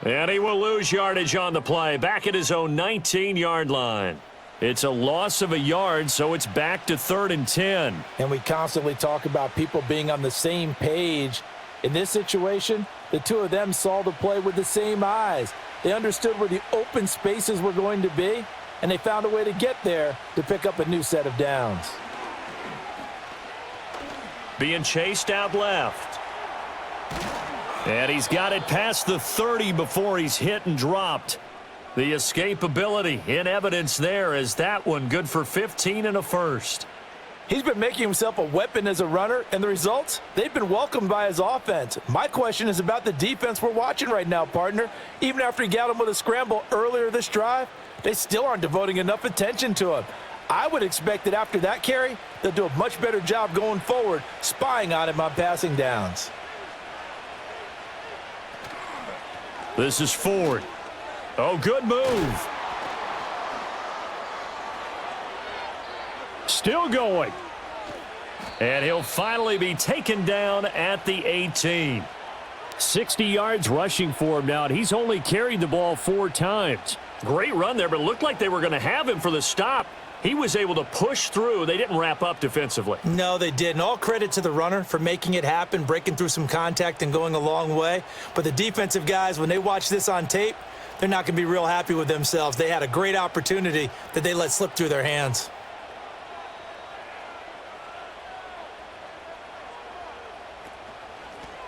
And he will lose yardage on the play, back at his own 19-yard line. It's a loss of a yard, so it's back to 3rd and 10. And we constantly talk about people being on the same page. In this situation, the two of them saw the play with the same eyes. They understood where the open spaces were going to be, and they found a way to get there to pick up a new set of downs. Being chased out left. And he's got it past the 30 before he's hit and dropped. The escapability in evidence there as that one good for 15 and a first. He's been making himself a weapon as a runner, and the results, they've been welcomed by his offense. My question is about the defense we're watching right now, partner. Even after he got him with a scramble earlier this drive, they still aren't devoting enough attention to him. I would expect that after that carry, they'll do a much better job going forward, spying on him on passing downs. This is Ford. Oh, good move. Still going. And he'll finally be taken down at the 18. 60 yards rushing for him now, and he's only carried the ball 4 times. Great run there, but it looked like they were going to have him for the stop. He was able to push through. They didn't wrap up defensively. No, they didn't. All credit to the runner for making it happen, breaking through some contact and going a long way. But the defensive guys, when they watch this on tape, they're not going to be real happy with themselves. They had a great opportunity that they let slip through their hands.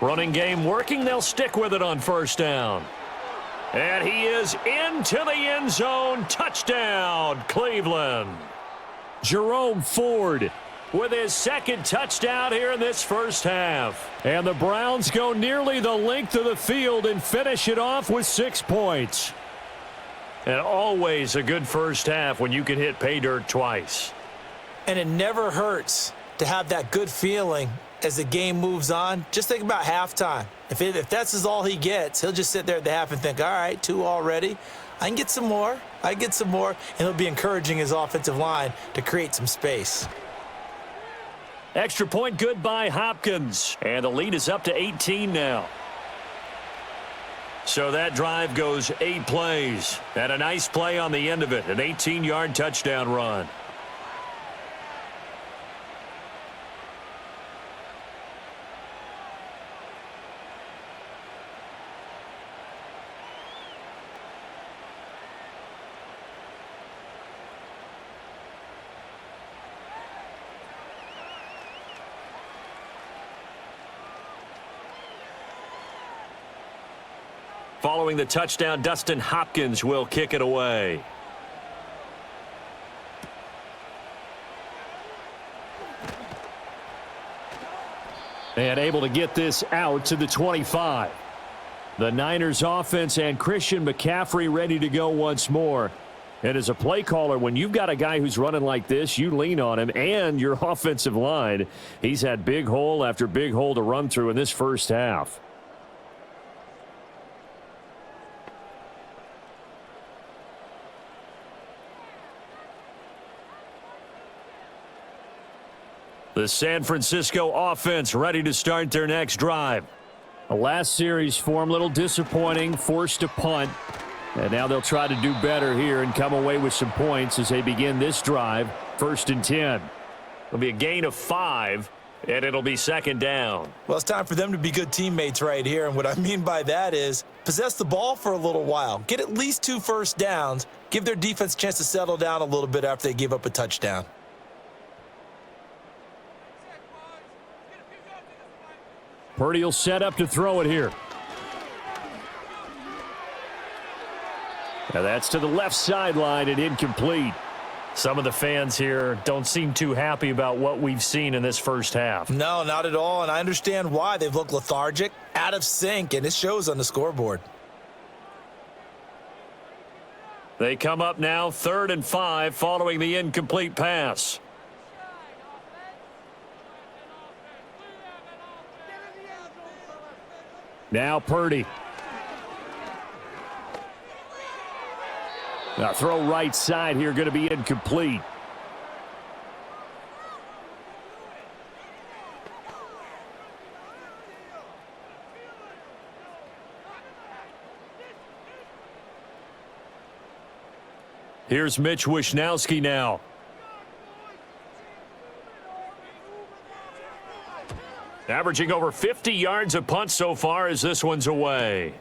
Running game working. They'll stick with it on 1st down. And he is into the end zone. Touchdown, Cleveland. Jerome Ford with his second touchdown here in this first half. And the Browns go nearly the length of the field and finish it off with 6 points. And always a good first half when you can hit pay dirt twice. And it never hurts to have that good feeling as the game moves on. Just think about halftime. If that's all he gets, he'll just sit there at the half and think, all right, 2 already. I can get some more. And he'll be encouraging his offensive line to create some space. Extra point good by Hopkins. And the lead is up to 18 now. So that drive goes 8 plays. And a nice play on the end of it. An 18-yard touchdown run. Following the touchdown, Dustin Hopkins will kick it away. And able to get this out to the 25. The Niners offense and Christian McCaffrey ready to go once more. And as a play caller, when you've got a guy who's running like this, you lean on him and your offensive line. He's had big hole after big hole to run through in this first half. The San Francisco offense ready to start their next drive. The last series for them, a little disappointing, forced to punt. And now they'll try to do better here and come away with some points as they begin this drive, 1st and 10. It'll be a gain of 5, and it'll be 2nd down. Well, it's time for them to be good teammates right here. And what I mean by that is possess the ball for a little while. Get at least 2 first downs. Give their defense a chance to settle down a little bit after they give up a touchdown. Purdy will set up to throw it here. Now that's to the left sideline and incomplete. Some of the fans here don't seem too happy about what we've seen in this first half. No, not at all, and I understand why. They've looked lethargic, out of sync, and it shows on the scoreboard. They come up now 3rd and 5 following the incomplete pass. Now Purdy. Now throw right side here, going to be incomplete. Here's Mitch Wishnowski now. Averaging over 50 yards a punt so far as this one's away.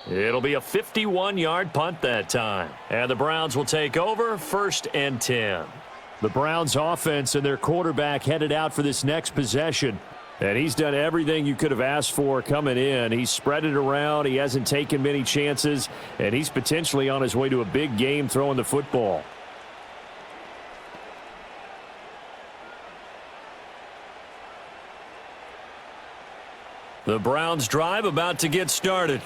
It'll be a 51-yard punt that time. And the Browns will take over 1st and 10. The Browns offense and their quarterback headed out for this next possession. And he's done everything you could have asked for coming in. He's spread it around. He hasn't taken many chances. And he's potentially on his way to a big game throwing the football. The Browns drive about to get started.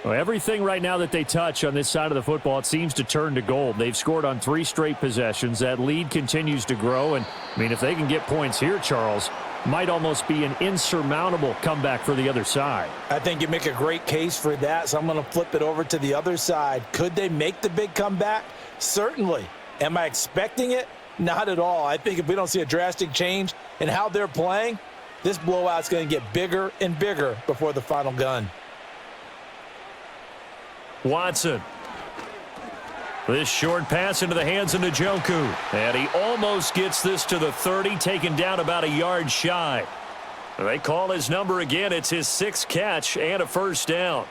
Well, everything right now that they touch on this side of the football, it seems to turn to gold. They've scored on 3 straight possessions. That lead continues to grow. And, I mean, if they can get points here, Charles, might almost be an insurmountable comeback for the other side. I think you make a great case for that, so I'm going to flip it over to the other side. Could they make the big comeback? Certainly. Am I expecting it? Not at all. I think if we don't see a drastic change in how they're playing, this blowout's going to get bigger and bigger before the final gun. Watson. This short pass into the hands of Njoku. And he almost gets this to the 30, taken down about a yard shy. They call his number again. It's his 6th catch and a 1st down.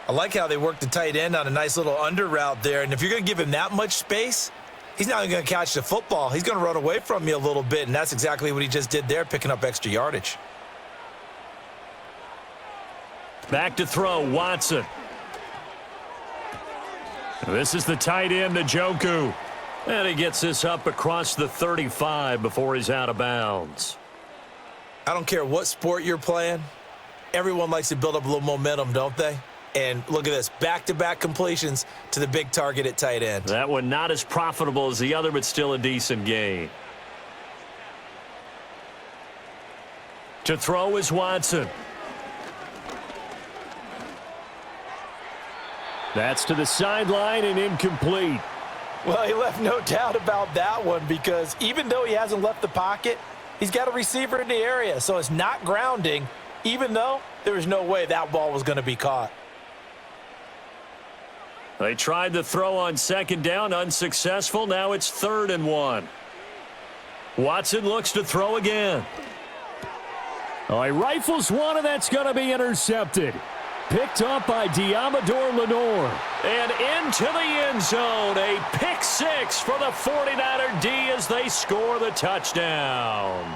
I like how they work the tight end on a nice little under route there. And if you're going to give him that much space, he's not even going to catch the football. He's going to run away from you a little bit, and that's exactly what he just did there, picking up extra yardage. Back to throw, Watson. This is the tight end, Njoku. And he gets this up across the 35 before he's out of bounds. I don't care what sport you're playing. Everyone likes to build up a little momentum, don't they? And look at this, back-to-back completions to the big target at tight end. That one not as profitable as the other, but still a decent gain. To throw is Watson. That's to the sideline and incomplete. Well, he left no doubt about that one because even though he hasn't left the pocket, he's got a receiver in the area, so it's not grounding, even though there was no way that ball was going to be caught. They tried the throw on second down, unsuccessful. Now it's 3rd and 1. Watson looks to throw again. Oh, he rifles one, and that's going to be intercepted. Picked up by Diamador Lenore. And into the end zone. A pick six for the 49er D as they score the touchdown.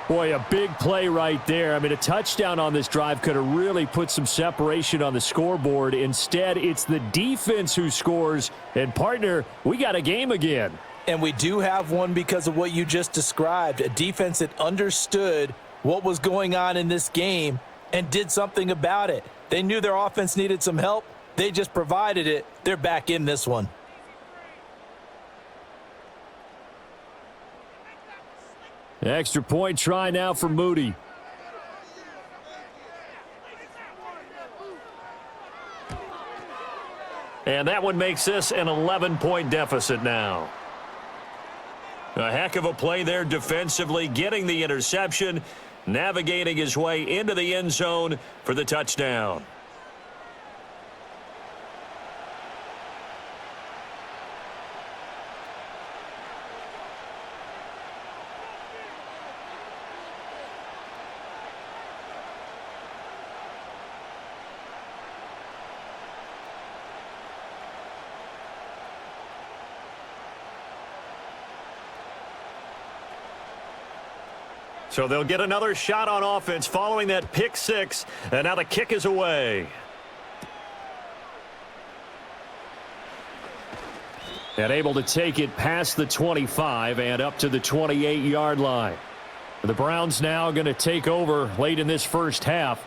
Boy, a big play right there. I mean, a touchdown on this drive could have really put some separation on the scoreboard. Instead, it's the defense who scores. And, partner, we got a game again. And we do have one because of what you just described, a defense that understood what was going on in this game and did something about it. They knew their offense needed some help. They just provided it. They're back in this one. Extra point try now for Moody. And that one makes this an 11-point deficit now. A heck of a play there defensively, getting the interception, navigating his way into the end zone for the touchdown. So they'll get another shot on offense following that pick six, and now the kick is away. And able to take it past the 25 and up to the 28-yard line. The Browns now going to take over late in this first half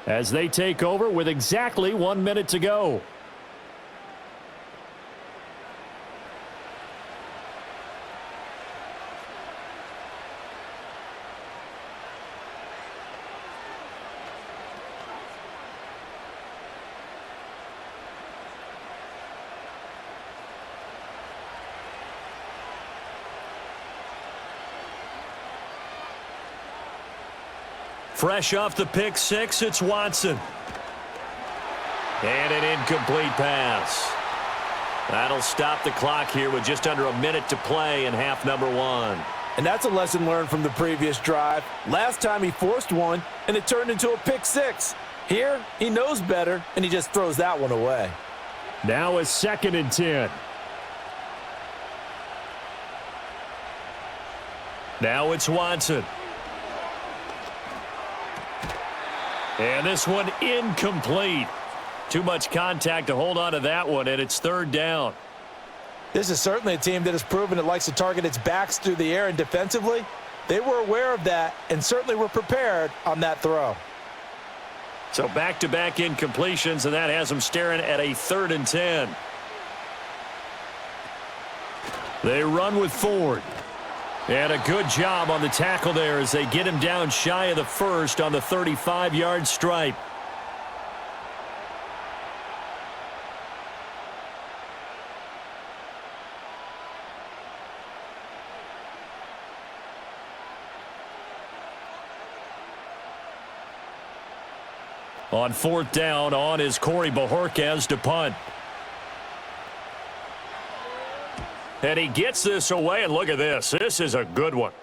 as they take over with exactly 1 minute to go. Fresh off the pick six, it's Watson. And an incomplete pass. That'll stop the clock here with just under a minute to play in half number one. And that's a lesson learned from the previous drive. Last time he forced one, and it turned into a pick six. Here, he knows better, and he just throws that one away. Now a 2nd and 10. Now it's Watson. And this one incomplete. Too much contact to hold on to that one, and it's 3rd down. This is certainly a team that has proven it likes to target its backs through the air, and defensively, they were aware of that and certainly were prepared on that throw. So back-to-back incompletions, and that has them staring at a 3rd and 10. They run with Ford. And a good job on the tackle there as they get him down shy of the first on the 35-yard stripe. On 4th down, on is Corey Bojorquez to punt. And he gets this away, and look at this. This is a good one.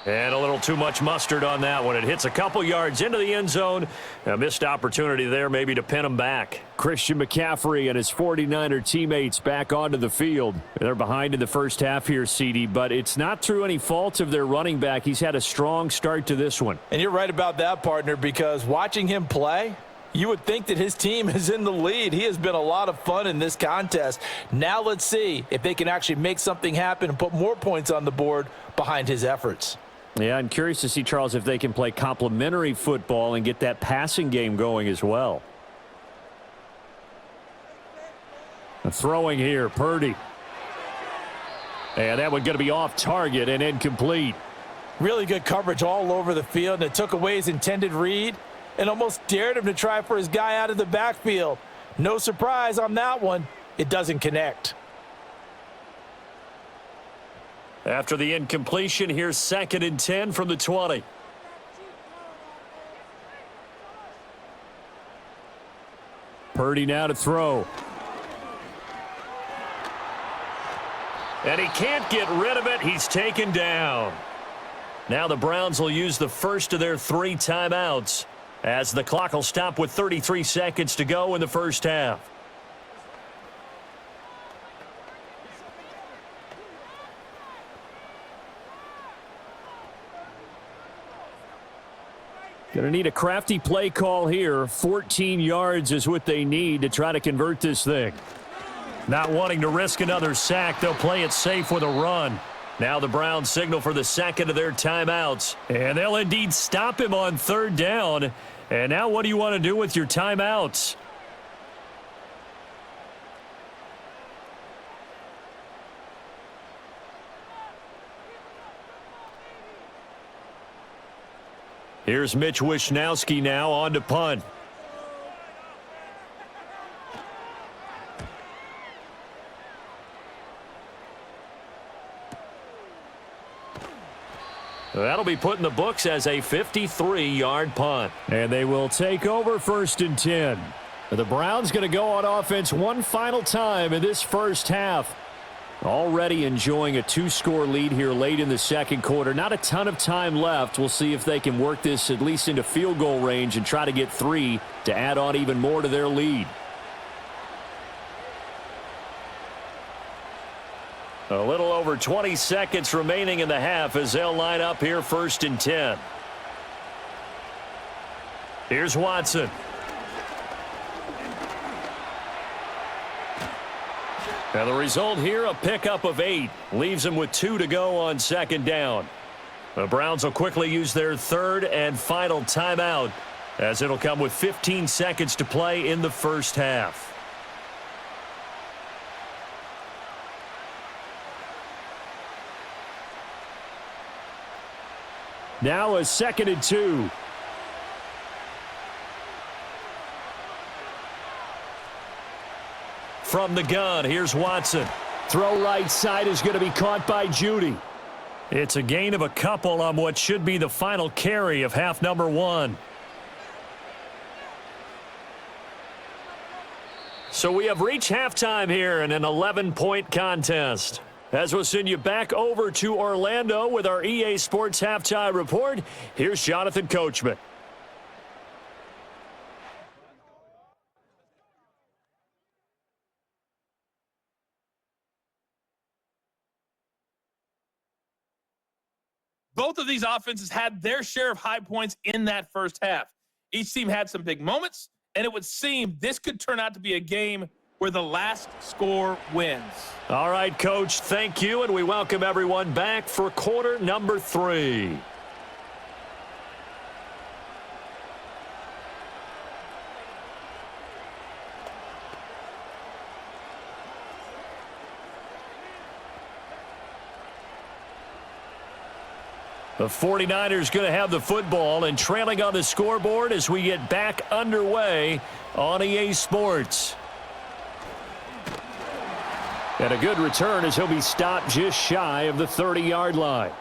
And a little too much mustard on that one. It hits a couple yards into the end zone. A missed opportunity there maybe to pin him back. Christian McCaffrey and his 49er teammates back onto the field. They're behind in the first half here, CD, but it's not through any fault of their running back. He's had a strong start to this one. And you're right about that, partner, because watching him play, you would think that his team is in the lead. He has been a lot of fun in this contest. Now let's see if they can actually make something happen and put more points on the board behind his efforts. Yeah, I'm curious to see, Charles, if they can play complementary football and get that passing game going as well. Throwing here, Purdy. And that one going to be off target and incomplete. Really good coverage all over the field, and it took away his intended read and almost dared him to try for his guy out of the backfield. No surprise on that one. It doesn't connect. After the incompletion, here's 2nd and 10 from the 20. Purdy now to throw. And he can't get rid of it. He's taken down. Now the Browns will use the first of their 3 timeouts as the clock will stop with 33 seconds to go in the first half. Going to need a crafty play call here. 14 yards is what they need to try to convert this thing. Not wanting to risk another sack, they'll play it safe with a run. Now the Browns signal for the 2nd of their timeouts. And they'll indeed stop him on 3rd down. And now what do you want to do with your timeouts? Here's Mitch Wishnowsky now on to punt. That'll be put in the books as a 53-yard punt. And they will take over 1st and 10. The Browns going to go on offense one final time in this first half. Already enjoying a 2-score lead here late in the 2nd quarter. Not a ton of time left. We'll see if they can work this at least into field goal range and try to get 3 to add on even more to their lead. A little over 20 seconds remaining in the half as they'll line up here 1st and 10. Here's Watson. And the result here, a pickup of 8. Leaves them with 2 to go on 2nd down. The Browns will quickly use their 3rd and final timeout as it'll come with 15 seconds to play in the first half. Now a 2nd and 2. From the gun, here's Watson. Throw right side is going to be caught by Judy. It's a gain of a couple on what should be the final carry of half number 1. So we have reached halftime here in an 11-point contest. As we'll send you back over to Orlando with our EA Sports Halftime Report, here's Jonathan Coachman. Both of these offenses had their share of high points in that first half. Each team had some big moments, and it would seem this could turn out to be a game where the last score wins. All right, Coach, thank you, and we welcome everyone back for quarter number 3. The 49ers going to have the football and trailing on the scoreboard as we get back underway on EA Sports. And a good return as he'll be stopped just shy of the 30-yard line.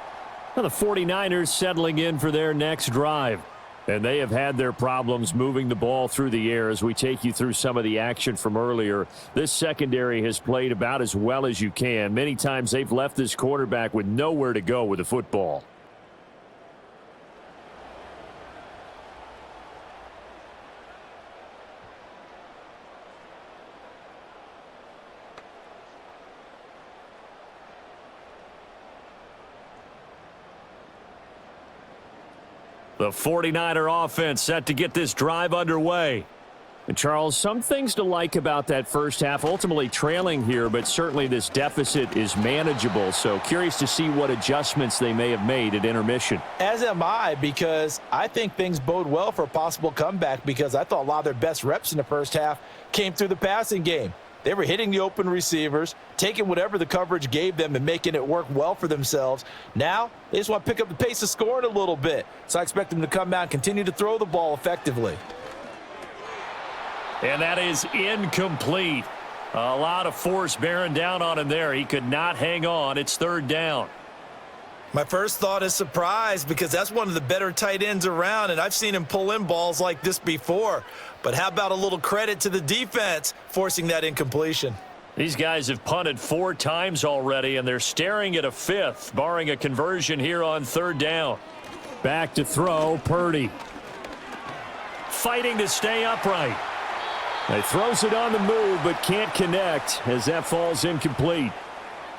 Now the 49ers settling in for their next drive. And they have had their problems moving the ball through the air as we take you through some of the action from earlier. This secondary has played about as well as you can. Many times they've left this quarterback with nowhere to go with the football. The 49er offense set to get this drive underway. And Charles, some things to like about that first half. Ultimately trailing here, but certainly this deficit is manageable. So curious to see what adjustments they may have made at intermission. As am I, because I think things bode well for a possible comeback, because I thought a lot of their best reps in the first half came through the passing game. They were hitting the open receivers, taking whatever the coverage gave them and making it work well for themselves. Now, they just want to pick up the pace of scoring a little bit. So I expect them to come out and continue to throw the ball effectively. And that is incomplete. A lot of force bearing down on him there. He could not hang on. It's third down. My first thought is surprise, because that's one of the better tight ends around, and I've seen him pull in balls like this before. But how about a little credit to the defense forcing that incompletion? These guys have punted 4 times already, and they're staring at a 5th, barring a conversion here on third down. Back to throw, Purdy. Fighting to stay upright. He throws it on the move, but can't connect as that falls incomplete.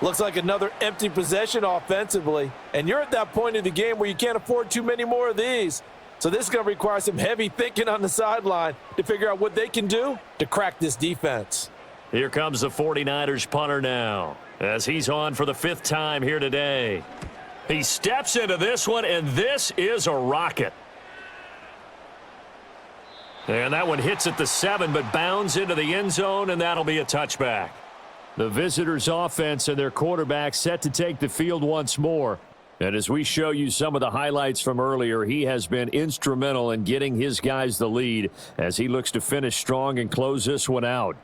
Looks like another empty possession offensively, and you're at that point of the game where you can't afford too many more of these. So this is going to require some heavy thinking on the sideline to figure out what they can do to crack this defense. Here comes the 49ers punter now, as he's on for the 5th time here today. He steps into this one, and this is a rocket. And that one hits at the 7, but bounds into the end zone, and that'll be a touchback. The visitors' offense and their quarterback set to take the field once more. And as we show you some of the highlights from earlier, he has been instrumental in getting his guys the lead as he looks to finish strong and close this one out.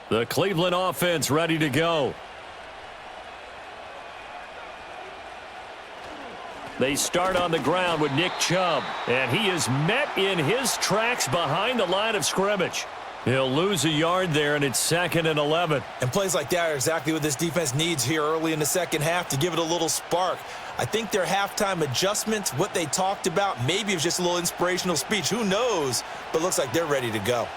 The Cleveland offense ready to go. They start on the ground with Nick Chubb, and he is met in his tracks behind the line of scrimmage. He'll lose a yard there, and it's 2nd and 11. And plays like that are exactly what this defense needs here early in the second half to give it a little spark. I think their halftime adjustments, what they talked about, maybe it was just a little inspirational speech. Who knows? But looks like they're ready to go.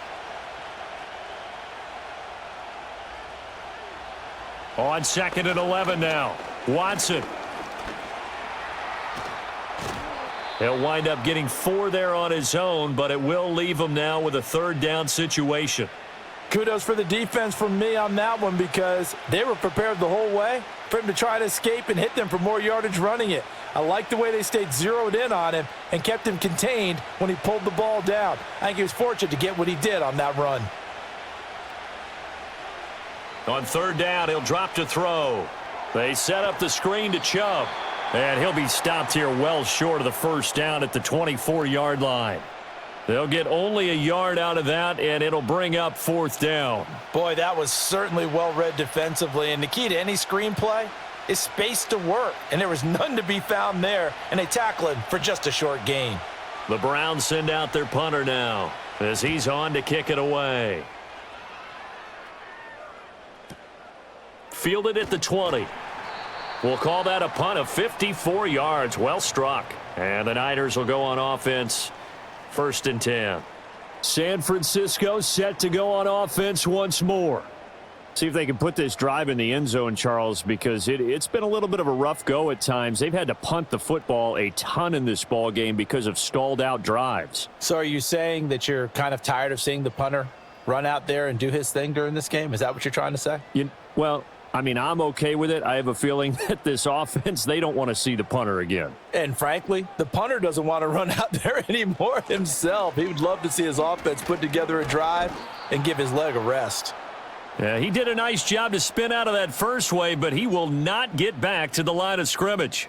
On 2nd and 11 now. Watson. He'll wind up getting 4 there on his own, but it will leave him now with a 3rd down situation. Kudos for the defense from me on that one, because they were prepared the whole way for him to try to escape and hit them for more yardage running it. I like the way they stayed zeroed in on him and kept him contained when he pulled the ball down. I think he was fortunate to get what he did on that run. On 3rd down, he'll drop to throw. They set up the screen to Chubb. And he'll be stopped here well short of the 1st down at the 24-yard line. They'll get only a yard out of that, and it'll bring up 4th down. Boy, that was certainly well-read defensively. And the key to any screenplay is space to work. And there was none to be found there. And they tackle him for just a short gain. The Browns send out their punter now as he's on to kick it away. Fielded at the 20. We'll call that a punt of 54 yards. Well struck. And the Niners will go on offense. 1st and 10. San Francisco set to go on offense once more. See if they can put this drive in the end zone, Charles, because it's been a little bit of a rough go at times. They've had to punt the football a ton in this ball game because of stalled out drives. So are you saying that you're kind of tired of seeing the punter run out there and do his thing during this game? Is that what you're trying to say? Well, I mean, I'm okay with it. I have a feeling that this offense, they don't want to see the punter again. And frankly, the punter doesn't want to run out there anymore himself. He would love to see his offense put together a drive and give his leg a rest. Yeah, he did a nice job to spin out of that first wave, but he will not get back to the line of scrimmage.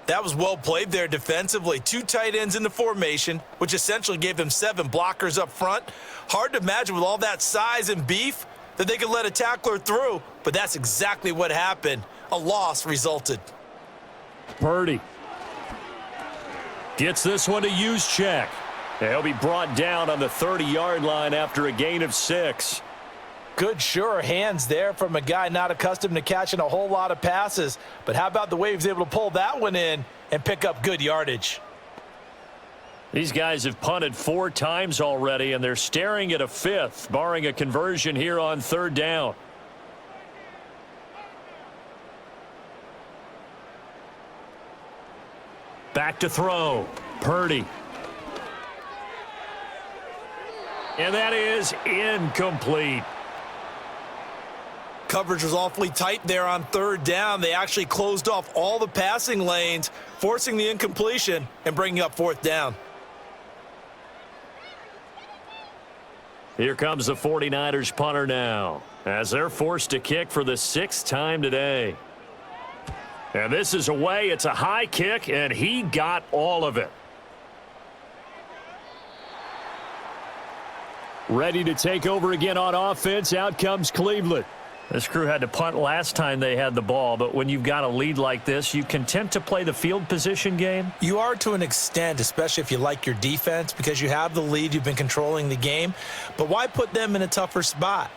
That was well played there defensively. 2 tight ends in the formation, which essentially gave them 7 blockers up front. Hard to imagine with all that size and beef that they could let a tackler through, but that's exactly what happened. A loss resulted. Purdy gets this one to Juszczyk. He'll be brought down on the 30-yard line after a gain of 6. Good, sure hands there from a guy not accustomed to catching a whole lot of passes. But how about the way he was able to pull that one in and pick up good yardage? These guys have punted 4 times already, and they're staring at a 5th, barring a conversion here on 3rd down. Back to throw. Purdy. And that is incomplete. Coverage was awfully tight there on 3rd down. They actually closed off all the passing lanes, forcing the incompletion and bringing up 4th down. Here comes the 49ers punter now, as they're forced to kick for the 6th time today. And this is away. It's a high kick, and he got all of it. Ready to take over again on offense. Out comes Cleveland. This crew had to punt last time they had the ball, but when you've got a lead like this, you content to play the field position game? You are to an extent, especially if you like your defense, because you have the lead, you've been controlling the game. But why put them in a tougher spot?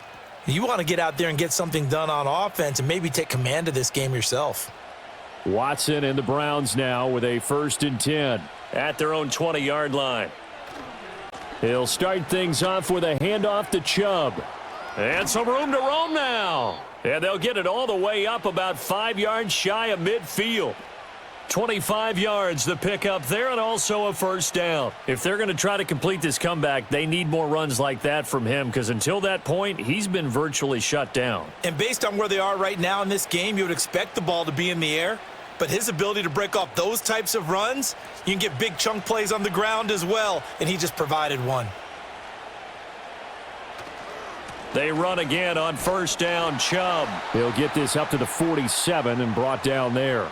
You want to get out there and get something done on offense and maybe take command of this game yourself. Watson and the Browns now with a 1st and 10 at their own 20-yard line. He'll start things off with a handoff to Chubb. And some room to roam now. And they'll get it all the way up about 5 yards shy of midfield. 25 yards the pickup there, and also a 1st down. If they're going to try to complete this comeback, they need more runs like that from him, because until that point, he's been virtually shut down. And based on where they are right now in this game, you would expect the ball to be in the air. But his ability to break off those types of runs, you can get big chunk plays on the ground as well, and he just provided one. They run again on 1st down. Chubb. He'll get this up to the 47 and brought down there.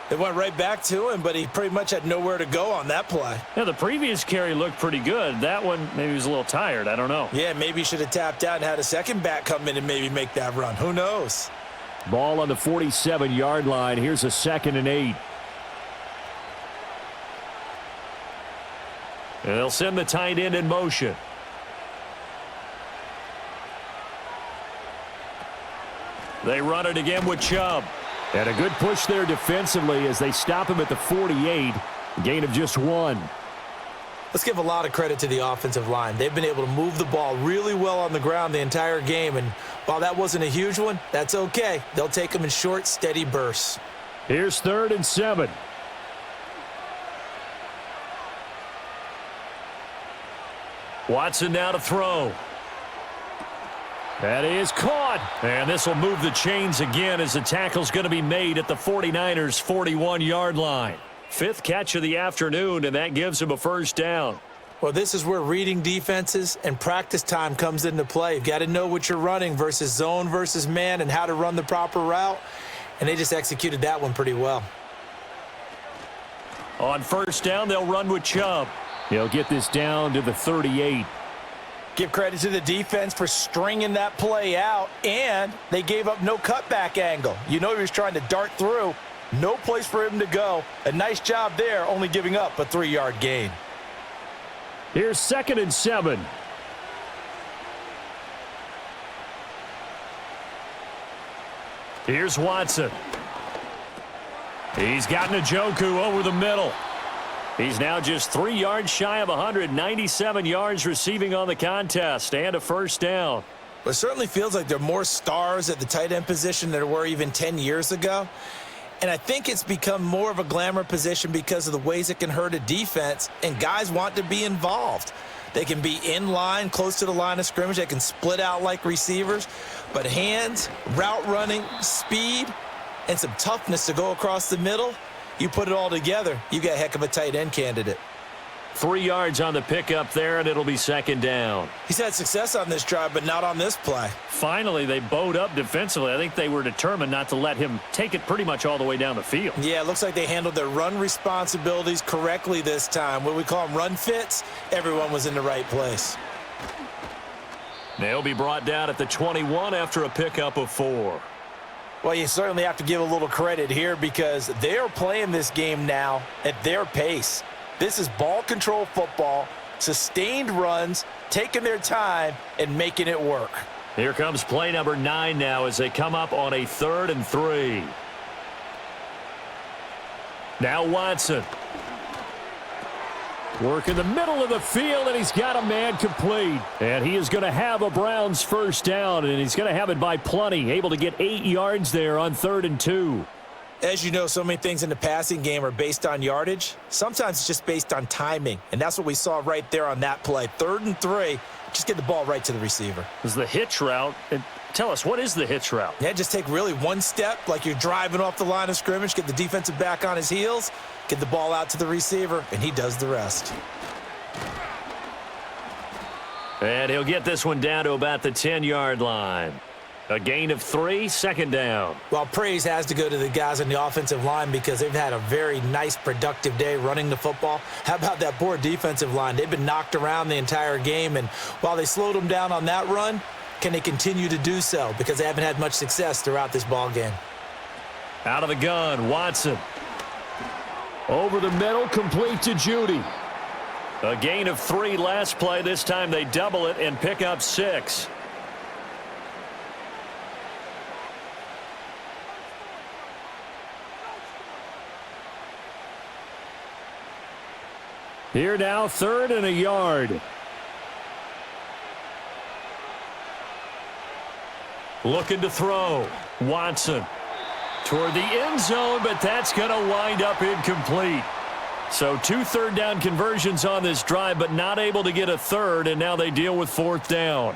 They went right back to him, but he pretty much had nowhere to go on that play. Yeah, the previous carry looked pretty good. That one, maybe he was a little tired. I don't know. Yeah, maybe he should have tapped out and had a second back come in and maybe make that run. Who knows? Ball on the 47-yard line. Here's a 2nd and 8. And they'll send the tight end in motion. They run it again with Chubb. And a good push there defensively as they stop him at the 48. Gain of just 1. Let's give a lot of credit to the offensive line. They've been able to move the ball really well on the ground the entire game. And while that wasn't a huge one, that's okay. They'll take them in short, steady bursts. Here's 3rd and 7. Watson now to throw. That is caught. And this will move the chains again as the tackle's going to be made at the 49ers' 41-yard line. 5th catch of the afternoon, and that gives him a 1st down. Well, this is where reading defenses and practice time comes into play. You've got to know what you're running versus zone versus man and how to run the proper route. And they just executed that one pretty well. On 1st down, they'll run with Chubb. He'll get this down to the 38. Give credit to the defense for stringing that play out, and they gave up no cutback angle. You know he was trying to dart through. No place for him to go. A nice job there, only giving up a 3-yard gain. Here's 2nd and 7. Here's Watson. He's got Njoku over the middle. He's now just 3 yards shy of 197 yards receiving on the contest and a 1st down. Well, it certainly feels like there are more stars at the tight end position than there were even 10 years ago. And I think it's become more of a glamour position because of the ways it can hurt a defense, and guys want to be involved. They can be in line, close to the line of scrimmage. They can split out like receivers. But hands, route running, speed, and some toughness to go across the middle, you put it all together, you got a heck of a tight end candidate. 3 yards on the pickup there, and it'll be 2nd down. He's had success on this drive, but not on this play. Finally, they bowed up defensively. I think they were determined not to let him take it pretty much all the way down the field. Yeah, it looks like they handled their run responsibilities correctly this time. What we call them run fits, everyone was in the right place. They'll be brought down at the 21 after a pickup of 4. Well, you certainly have to give a little credit here because they are playing this game now at their pace. This is ball control football, sustained runs, taking their time, and making it work. Here comes play number 9 now as they come up on a 3rd and 3. Now Watson. Work in the middle of the field, and he's got a man complete. And he is going to have a Browns first down, and he's going to have it by plenty. Able to get 8 yards there on 3rd and 2. As you know, so many things in the passing game are based on yardage. Sometimes it's just based on timing, and that's what we saw right there on that play. 3rd and 3, just get the ball right to the receiver. This is the hitch route. Tell us, what is the hitch route? Yeah, just take really one step like you're driving off the line of scrimmage, get the defensive back on his heels, get the ball out to the receiver, and he does the rest. And he'll get this one down to about the 10-yard line. A gain of 3, 2nd down. Well, praise has to go to the guys on the offensive line because they've had a very nice, productive day running the football. How about that poor defensive line? They've been knocked around the entire game, and while they slowed them down on that run, can they continue to do so? Because they haven't had much success throughout this ball game. Out of the gun, Watson. Over the middle, complete to Judy. A gain of 3 last play. This time they double it and pick up 6. Here now, 3rd and a yard. Looking to throw. Watson toward the end zone, but that's going to wind up incomplete. So 2 third down conversions on this drive, but not able to get a 3rd, and now they deal with 4th down.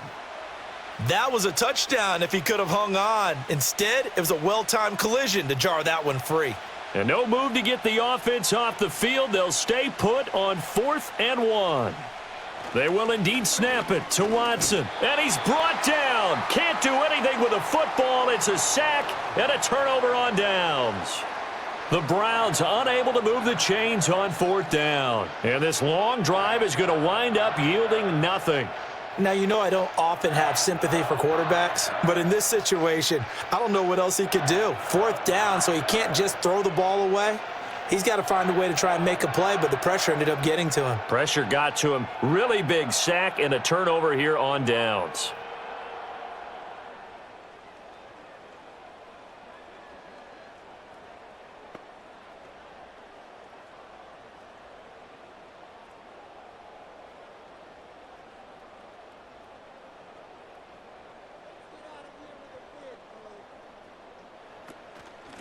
That was a touchdown if he could have hung on. Instead, it was a well-timed collision to jar that one free. And no move to get the offense off the field. They'll stay put on 4th and 1. They will indeed snap it to Watson. And he's brought down. Can't do anything with a football. It's a sack and a turnover on downs. The Browns unable to move the chains on 4th down. And this long drive is going to wind up yielding nothing. Now, you know I don't often have sympathy for quarterbacks, but in this situation, I don't know what else he could do. 4th down, so he can't just throw the ball away. He's got to find a way to try and make a play, but the pressure ended up getting to him. Pressure got to him. Really big sack and a turnover here on downs.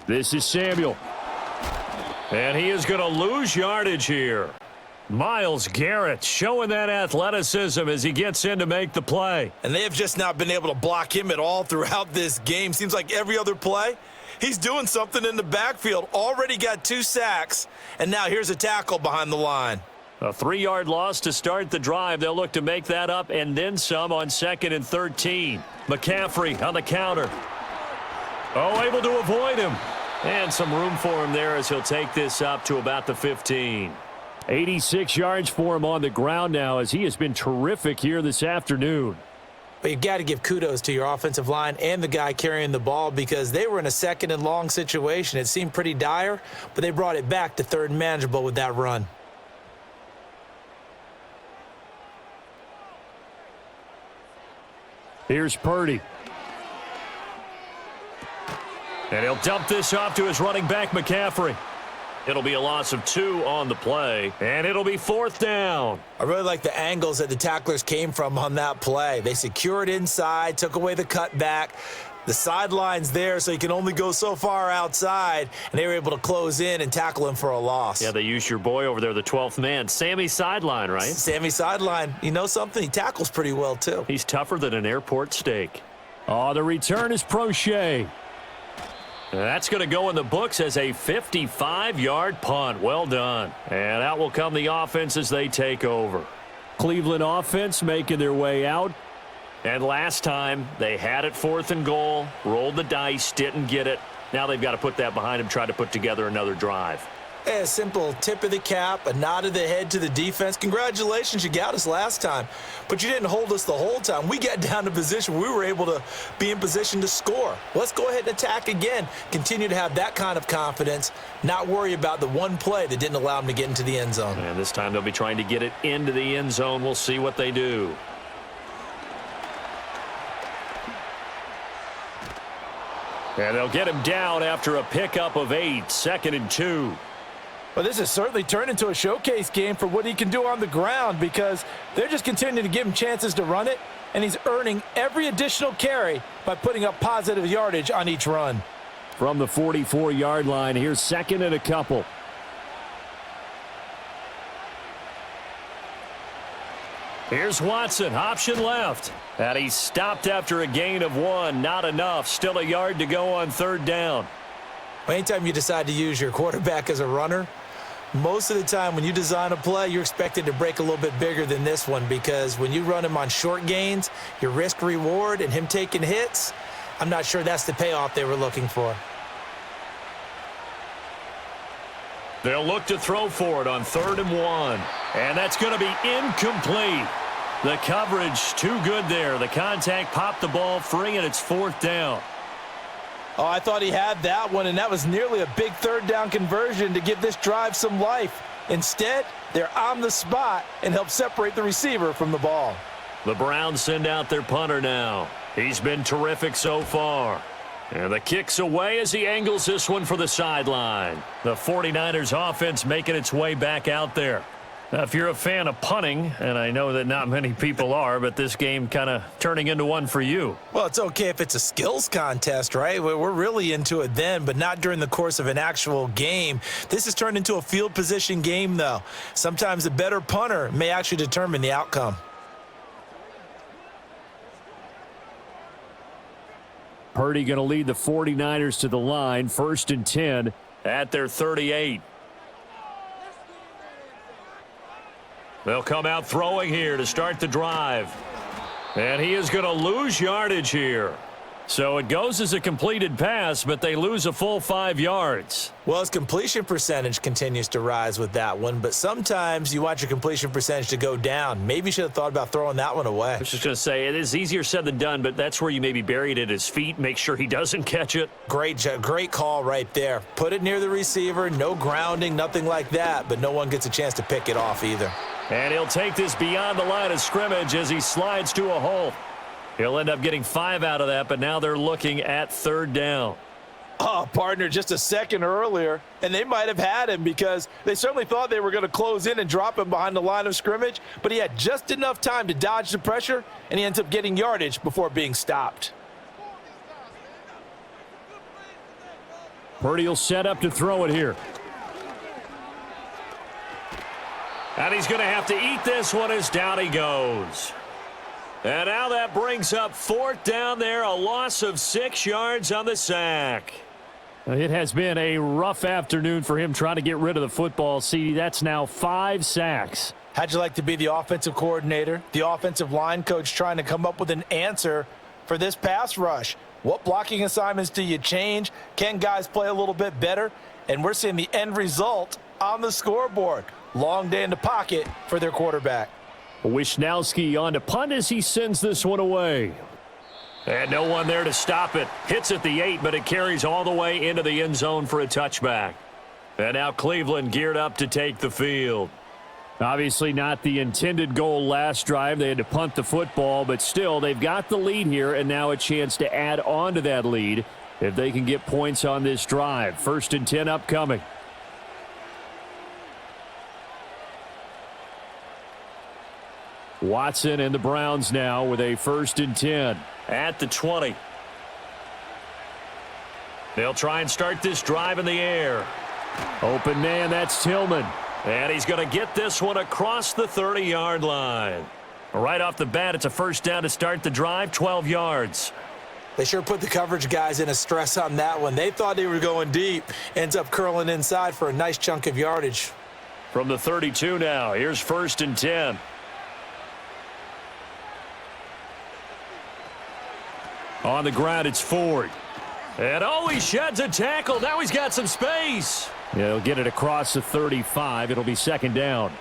This is Samuel. And he is going to lose yardage here. Myles Garrett showing that athleticism as he gets in to make the play. And they have just not been able to block him at all throughout this game. Seems like every other play, he's doing something in the backfield. Already got 2 sacks, and now here's a tackle behind the line. A 3-yard loss to start the drive. They'll look to make that up and then some on 2nd and 13. McCaffrey on the counter. Oh, able to avoid him. And some room for him there as he'll take this up to about the 15. 86 yards for him on the ground now as he has been terrific here this afternoon. But you've got to give kudos to your offensive line and the guy carrying the ball because they were in a 2nd and long situation. It seemed pretty dire, but they brought it back to 3rd and manageable with that run. Here's Purdy. And he'll dump this off to his running back, McCaffrey. It'll be a loss of 2 on the play, and it'll be 4th down. I really like the angles that the tacklers came from on that play. They secured inside, took away the cutback. The sideline's there, so you can only go so far outside, and they were able to close in and tackle him for a loss. Yeah, they used your boy over there, the 12th man, Sammy Sideline, right? Sammy Sideline. You know something? He tackles pretty well, too. He's tougher than an airport steak. Oh, the return is Prochet. That's going to go in the books as a 55-yard punt. Well done. And out will come the offense as they take over. Cleveland offense making their way out. And last time, they had it 4th and goal, rolled the dice, didn't get it. Now they've got to put that behind them, try to put together another drive. A simple tip of the cap, a nod of the head to the defense. Congratulations, you got us last time. But you didn't hold us the whole time. We got down to position. We were able to be in position to score. Let's go ahead and attack again. Continue to have that kind of confidence. Not worry about the one play that didn't allow them to get into the end zone. And this time they'll be trying to get it into the end zone. We'll see what they do. And they'll get him down after a pickup of 8, 2nd and 2. Well, this has certainly turned into a showcase game for what he can do on the ground because they're just continuing to give him chances to run it, and he's earning every additional carry by putting up positive yardage on each run. From the 44-yard line, here's 2nd and a couple. Here's Watson, option left. And he's stopped after a gain of 1. Not enough. Still a yard to go on 3rd down. Anytime you decide to use your quarterback as a runner, most of the time when you design a play, you're expected to break a little bit bigger than this one because when you run him on short gains, your risk-reward and him taking hits, I'm not sure that's the payoff they were looking for. They'll look to throw for it on 3rd and 1. And that's going to be incomplete. The coverage too good there. The contact popped the ball free, and it's 4th down. Oh, I thought he had that one, and that was nearly a big 3rd down conversion to give this drive some life. Instead, they're on the spot and help separate the receiver from the ball. The Browns send out their punter now. He's been terrific so far. And the kick's away as he angles this one for the sideline. The 49ers offense making its way back out there. Now, if you're a fan of punting, and I know that not many people are, but this game kind of turning into one for you. Well, it's okay if it's a skills contest, right? We're really into it then, but not during the course of an actual game. This has turned into a field position game, though. Sometimes the better punter may actually determine the outcome. Purdy going to lead the 49ers to the line. 1st and 10 at their 38. They'll come out throwing here to start the drive. And he is going to lose yardage here. So it goes as a completed pass, but they lose a full 5 yards. Well, his completion percentage continues to rise with that one, but sometimes you want your completion percentage to go down. Maybe you should have thought about throwing that one away. I was just going to say, it is easier said than done, but that's where you maybe bury it at his feet, make sure he doesn't catch it. Great call right there. Put it near the receiver, no grounding, nothing like that, but no one gets a chance to pick it off either. And he'll take this beyond the line of scrimmage as he slides to a hole. He'll end up getting 5 out of that, but now they're looking at 3rd down. Oh, partner, just a second earlier, and they might have had him because they certainly thought they were going to close in and drop him behind the line of scrimmage, but he had just enough time to dodge the pressure, and he ends up getting yardage before being stopped. Purdy will set up to throw it here. And he's going to have to eat this one as down he goes. And now that brings up 4th down there, a loss of 6 yards on the sack. It has been a rough afternoon for him trying to get rid of the football. See, that's now 5 sacks. How'd you like to be the offensive coordinator, the offensive line coach trying to come up with an answer for this pass rush? What blocking assignments do you change? Can guys play a little bit better? And we're seeing the end result on the scoreboard. Long day in the pocket for their quarterback. Wishnowski on to punt as he sends this one away. And no one there to stop it. Hits at the 8, but it carries all the way into the end zone for a touchback. And now Cleveland geared up to take the field. Obviously not the intended goal last drive. They had to punt the football, but still they've got the lead here and now a chance to add on to that lead if they can get points on this drive. 1st and 10 upcoming. Watson and the Browns now with a 1st and 10 at the 20. They'll try and start this drive in the air. Open man, that's Tillman. And he's going to get this one across the 30-yard line. Right off the bat, it's a 1st down to start the drive, 12 yards. They sure put the coverage guys in a stress on that one. They thought they were going deep. Ends up curling inside for a nice chunk of yardage. From the 32 now, here's 1st and 10. On the ground, it's Ford. And he sheds a tackle. Now he's got some space. Yeah, he'll get it across the 35. It'll be 2nd down.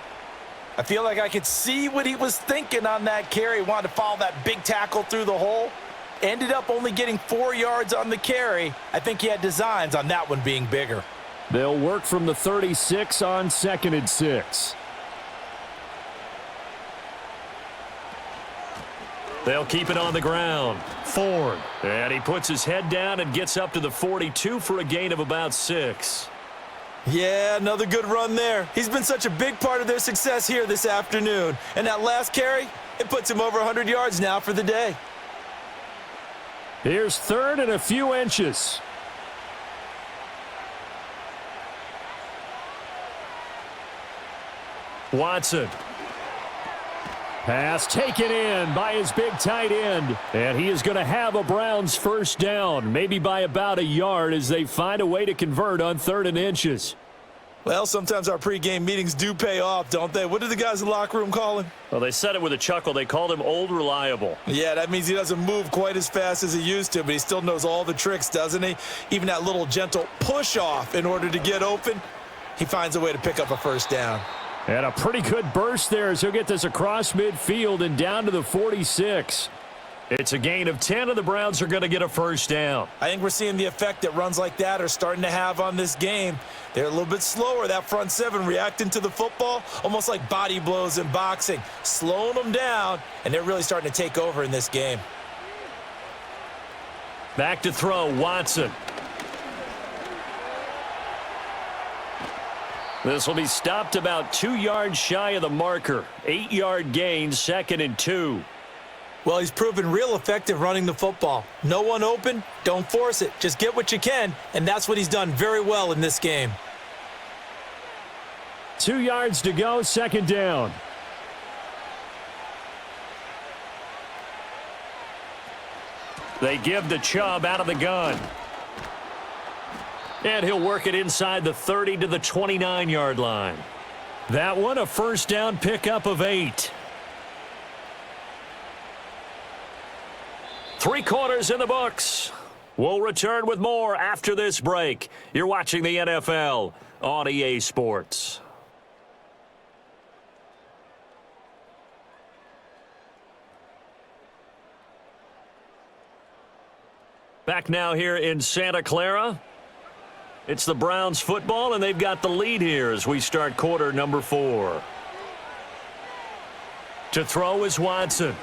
I feel like I could see what he was thinking on that carry. Wanted to follow that big tackle through the hole. Ended up only getting 4 yards on the carry. I think he had designs on that one being bigger. They'll work from the 36 on 2nd and 6. They'll keep it on the ground. Ford. And he puts his head down and gets up to the 42 for a gain of about 6. Yeah, another good run there. He's been such a big part of their success here this afternoon. And that last carry, it puts him over 100 yards now for the day. Here's third and a few inches. Watson. Pass taken in by his big tight end. And he is going to have a Browns first down, maybe by about a yard as they find a way to convert on 3rd and inches. Well, sometimes our pregame meetings do pay off, don't they? What did the guys in the locker room call him? Well, they said it with a chuckle. They called him Old Reliable. Yeah, that means he doesn't move quite as fast as he used to, but he still knows all the tricks, doesn't he? Even that little gentle push-off in order to get open, he finds a way to pick up a first down. And a pretty good burst there as he'll get this across midfield and down to the 46. It's a gain of 10, and the Browns are going to get a first down. I think we're seeing the effect that runs like that are starting to have on this game. They're a little bit slower, that front seven, reacting to the football, almost like body blows in boxing, slowing them down, and they're really starting to take over in this game. Back to throw, Watson. This will be stopped about 2 yards shy of the marker. 8-yard gain, 2nd and 2. Well, he's proven real effective running the football. No one open, don't force it. Just get what you can, and that's what he's done very well in this game. 2 yards to go, 2nd down. They give to Chubb out of the gun. And he'll work it inside the 30 to the 29-yard line. That one a first down pickup of 8. 3 quarters in the books. We'll return with more after this break. You're watching the NFL on EA Sports. Back now here in Santa Clara. It's the Browns football, and they've got the lead here as we start quarter number 4. To throw is Watson.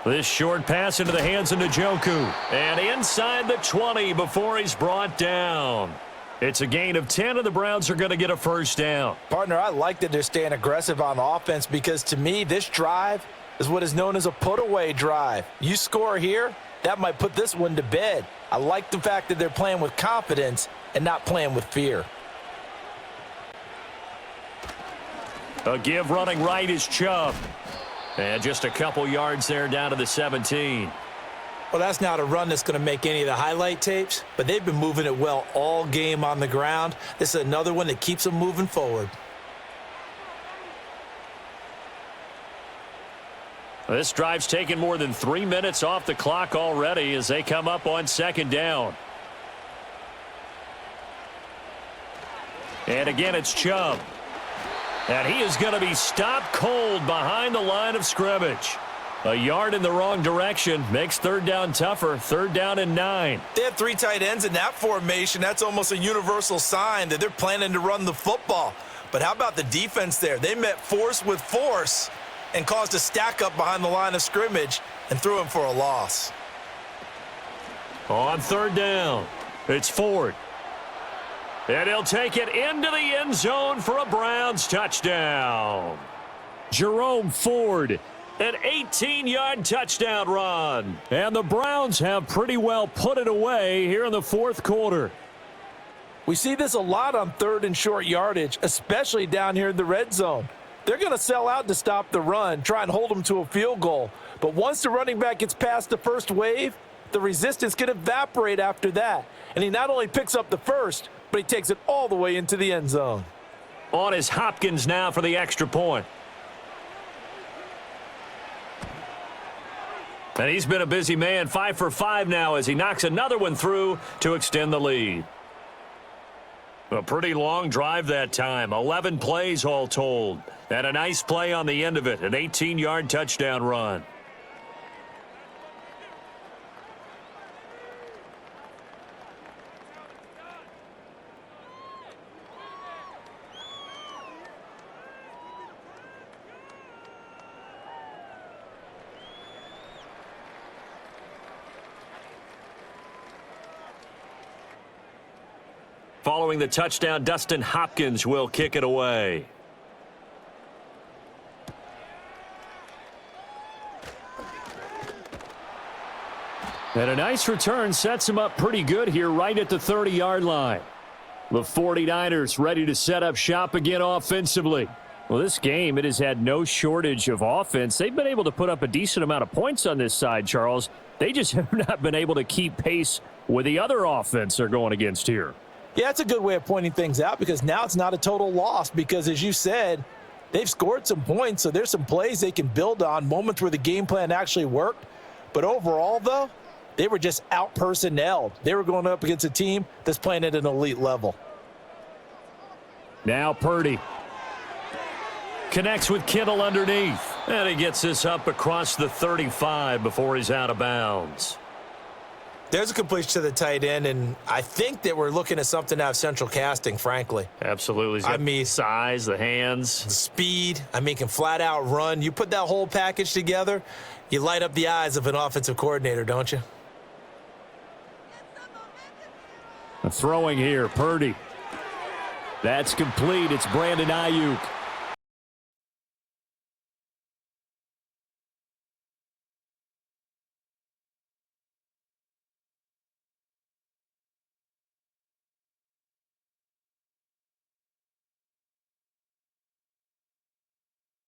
This short pass into the hands of Njoku. And inside the 20 before he's brought down. It's a gain of 10, and the Browns are going to get a first down. Partner, I like that they're staying aggressive on offense because, to me, this drive is what is known as a put-away drive. You score here, that might put this one to bed. I like the fact that they're playing with confidence and not playing with fear. A give running right is Chubb. And just a couple yards there down to the 17. Well, that's not a run that's going to make any of the highlight tapes, but they've been moving it well all game on the ground. This is another one that keeps them moving forward. This drive's taken more than 3 minutes off the clock already as they come up on 2nd down. And again, it's Chubb. And he is going to be stopped cold behind the line of scrimmage. A yard in the wrong direction makes 3rd down tougher. 3rd down and 9. They have 3 tight ends in that formation. That's almost a universal sign that they're planning to run the football. But how about the defense there? They met force with force and caused a stack up behind the line of scrimmage and threw him for a loss. On 3rd down, it's Ford. And he'll take it into the end zone for a Browns touchdown. Jerome Ford. An 18-yard touchdown run. And the Browns have pretty well put it away here in the 4th quarter. We see this a lot on 3rd and short yardage, especially down here in the red zone. They're going to sell out to stop the run, try and hold them to a field goal. But once the running back gets past the first wave, the resistance can evaporate after that. And he not only picks up the first, but he takes it all the way into the end zone. On is Hopkins now for the extra point. And he's been a busy man, 5 for 5 now as he knocks another one through to extend the lead. A pretty long drive that time, 11 plays all told. And a nice play on the end of it, an 18-yard touchdown run. Following the touchdown, Dustin Hopkins will kick it away. And a nice return sets him up pretty good here right at the 30-yard line. The 49ers ready to set up shop again offensively. Well, this game, it has had no shortage of offense. They've been able to put up a decent amount of points on this side, Charles. They just have not been able to keep pace with the other offense they're going against here. Yeah, that's a good way of pointing things out because now it's not a total loss because, as you said, they've scored some points, so there's some plays they can build on, moments where the game plan actually worked. But overall, though, they were just out-personnelled. They were going up against a team that's playing at an elite level. Now Purdy connects with Kittle underneath. And he gets this up across the 35 before he's out of bounds. There's a completion to the tight end, and I think that we're looking at something out of central casting, frankly. Absolutely. He's got the size, the hands. The speed. I mean, can flat out run. You put that whole package together, you light up the eyes of an offensive coordinator, don't you? Throwing here, Purdy. That's complete. It's Brandon Ayuk.